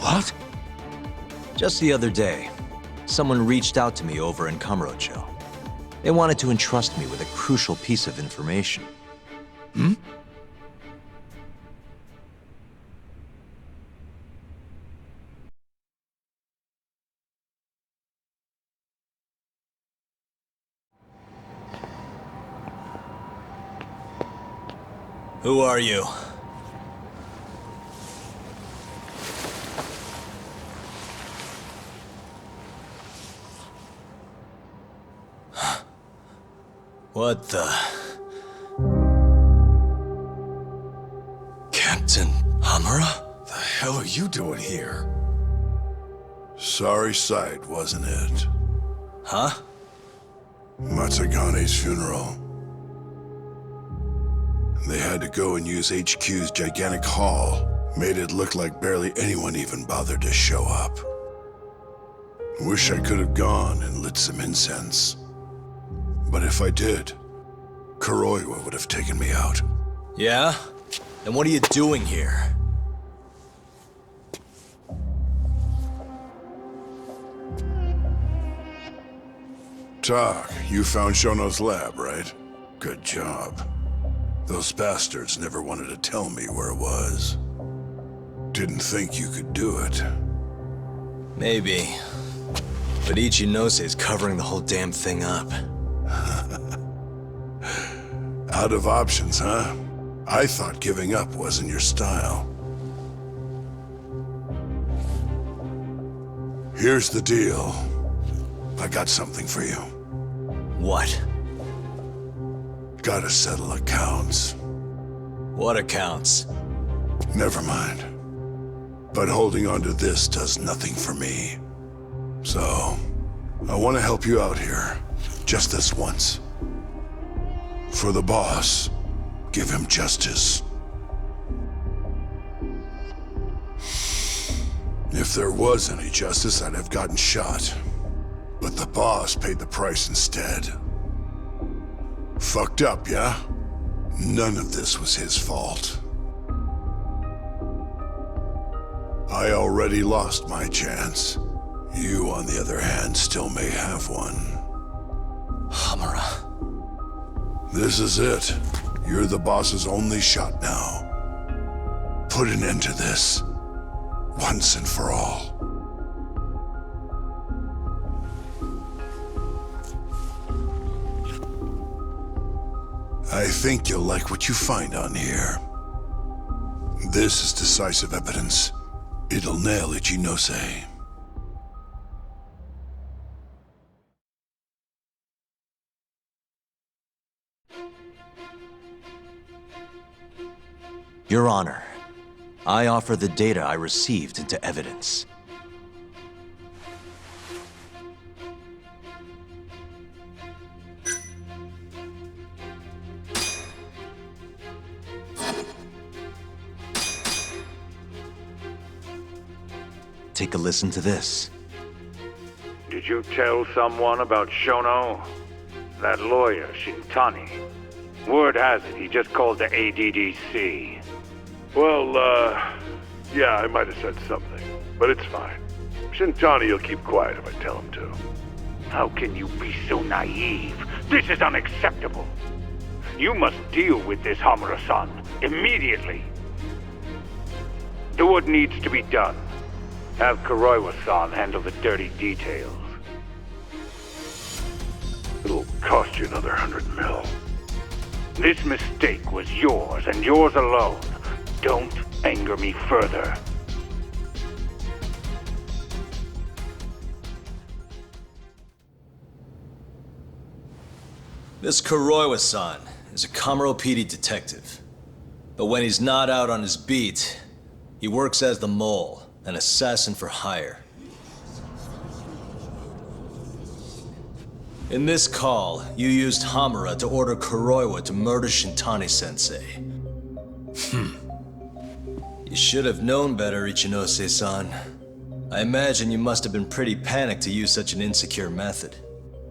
What? Just the other day, someone reached out to me over in Kamurocho. They wanted to entrust me with a crucial piece of information. Hmm? Who are you? What the... Captain Hamura? The hell are you doing here? Sorry sight, wasn't it? Huh? Matsugane's funeral. They had to go and use HQ's gigantic hall. Made it look like barely anyone even bothered to show up. Wish I could have gone and lit some incense. But if I did, Kuroiwa would have taken me out. Yeah? Then what are you doing here? Tak, you found Shono's lab, right? Good job. Those bastards never wanted to tell me where it was. Didn't think you could do it. Maybe. But Ichinose covering the whole damn thing up. Out of options, huh? I thought giving up wasn't your style. Here's the deal. I got something for you. What? Gotta settle accounts. What accounts? Never mind. But holding on to this does nothing for me. So, I want to help you out here. Just this once. For the boss, give him justice. If there was any justice, I'd have gotten shot. But the boss paid the price instead. Fucked up, yeah? None of this was his fault. I already lost my chance. You, on the other hand, still may have one. Hamura. This is it. You're the boss's only shot now. Put an end to this. Once and for all. I think you'll like what you find on here. This is decisive evidence. It'll nail Ichinose. Your Honor, I offer the data I received into evidence. Take a listen to this. Did you tell someone about Shono? That lawyer, Shintani. Word has it, he just called the ADDC. Well, Yeah, I might have said something, but it's fine. Shintani will keep quiet if I tell him to. How can you be so naive? This is unacceptable. You must deal with this, Hamura-san, immediately. Do what needs to be done. Have Kuroiwa-san handle the dirty details. It'll cost you another 100 mil. This mistake was yours and yours alone. Don't anger me further. This Kuroiwa-san is a Kamuro PD detective. But when he's not out on his beat, he works as the Mole, an assassin for hire. In this call, you used Hamura to order Kuroiwa to murder Shintani-sensei. You should have known better, Ichinose-san. I imagine you must have been pretty panicked to use such an insecure method.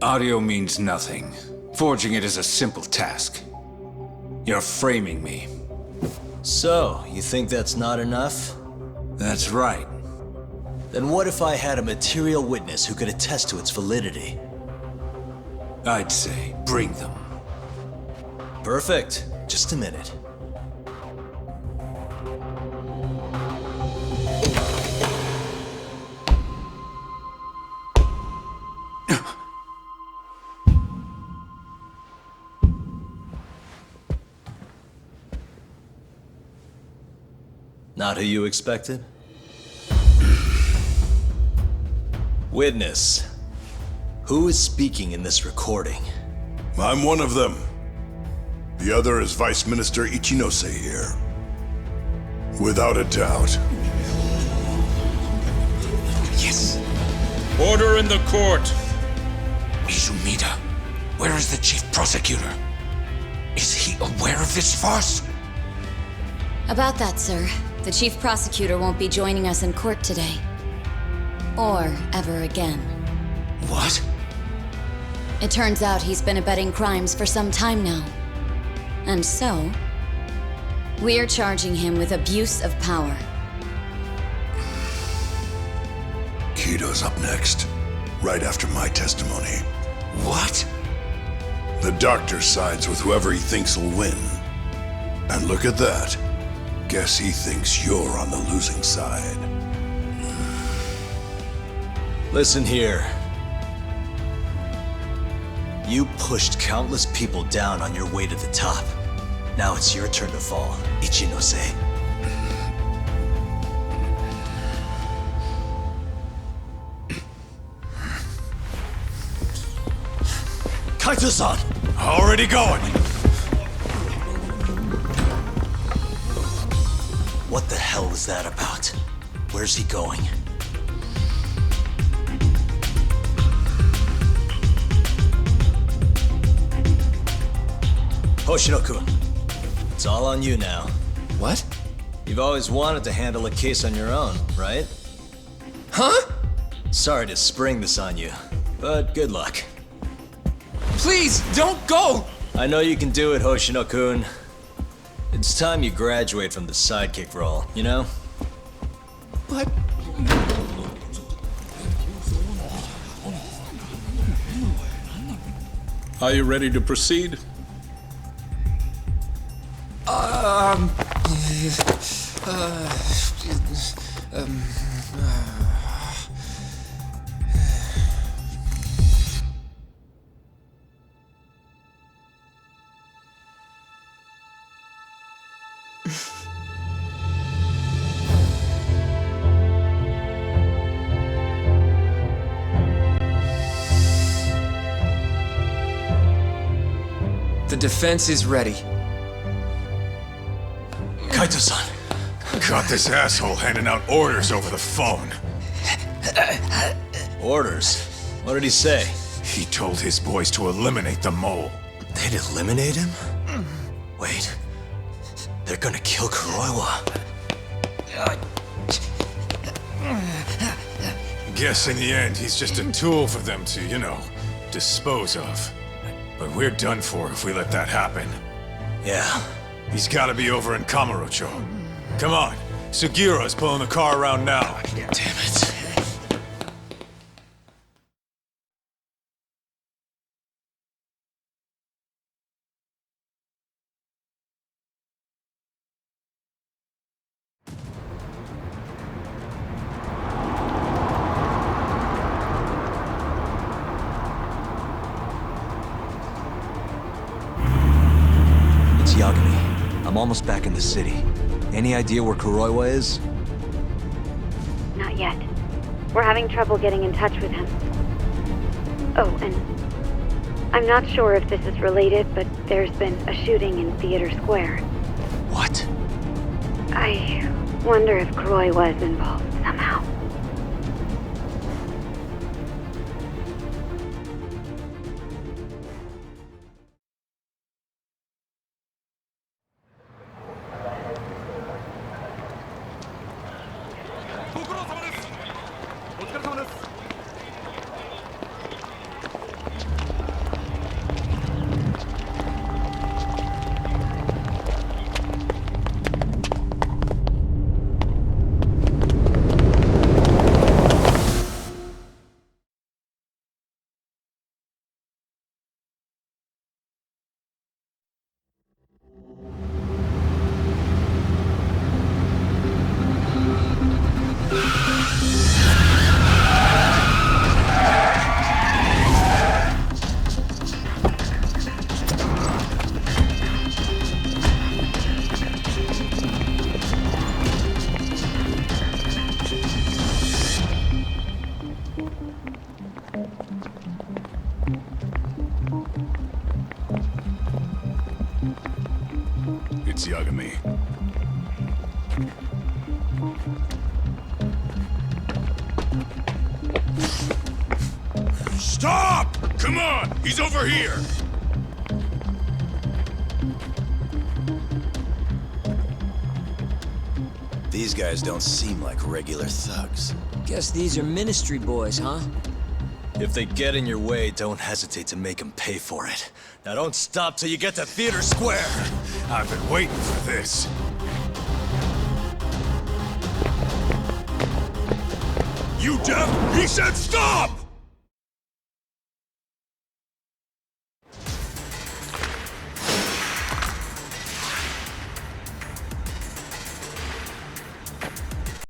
Audio means nothing. Forging it is a simple task. You're framing me. So, you think that's not enough? That's right. Then what if I had a material witness who could attest to its validity? I'd say, bring them. Perfect. Just a minute. Not who you expected? Witness. Who is speaking in this recording? I'm one of them. The other is Vice Minister Ichinose here. Without a doubt. Yes. Order in the court. Izumida, where is the chief prosecutor? Is he aware of this farce? About that, sir. The chief prosecutor won't be joining us in court today. Or ever again. What? It turns out he's been abetting crimes for some time now. And so, we're charging him with abuse of power. Kido's up next, right after my testimony. What? The doctor sides with whoever he thinks will win. And look at that. Guess he thinks you're on the losing side. Listen here. You pushed countless people down on your way to the top. Now it's your turn to fall, Ichinose. Kaito-san! Already going. What the hell was that about? Where's he going? Hoshino-kun, it's all on you now. What? You've always wanted to handle a case on your own, right? Huh? Sorry to spring this on you, but good luck. Please, don't go! I know you can do it, Hoshino-kun. It's time you graduate from the sidekick role, you know? But... Are you ready to proceed? The defense is ready. Kaito-san. Got this asshole handing out orders over the phone. Orders? What did he say? He told his boys to eliminate the mole. They'd eliminate him? Wait. They're gonna kill Kuroiwa. Guess in the end, he's just a tool for them to, you know, dispose of. But we're done for if we let that happen. Yeah. He's gotta be over in Kamurocho. Come on, Sagira's pulling the car around now. Damn it. It's Yagami. I'm almost back in the city. Any idea where Kuroiwa is? Not yet. We're having trouble getting in touch with him. Oh, and I'm not sure if this is related, but there's been a shooting in Theater Square. What? I wonder if Kuroiwa is involved somehow. It's Yagami. Stop! Come on! He's over here! These guys don't seem like regular thugs. Guess these are ministry boys, huh? If they get in your way, don't hesitate to make them pay for it. Now don't stop till you get to Theater Square! I've been waiting for this. You deaf? He said stop!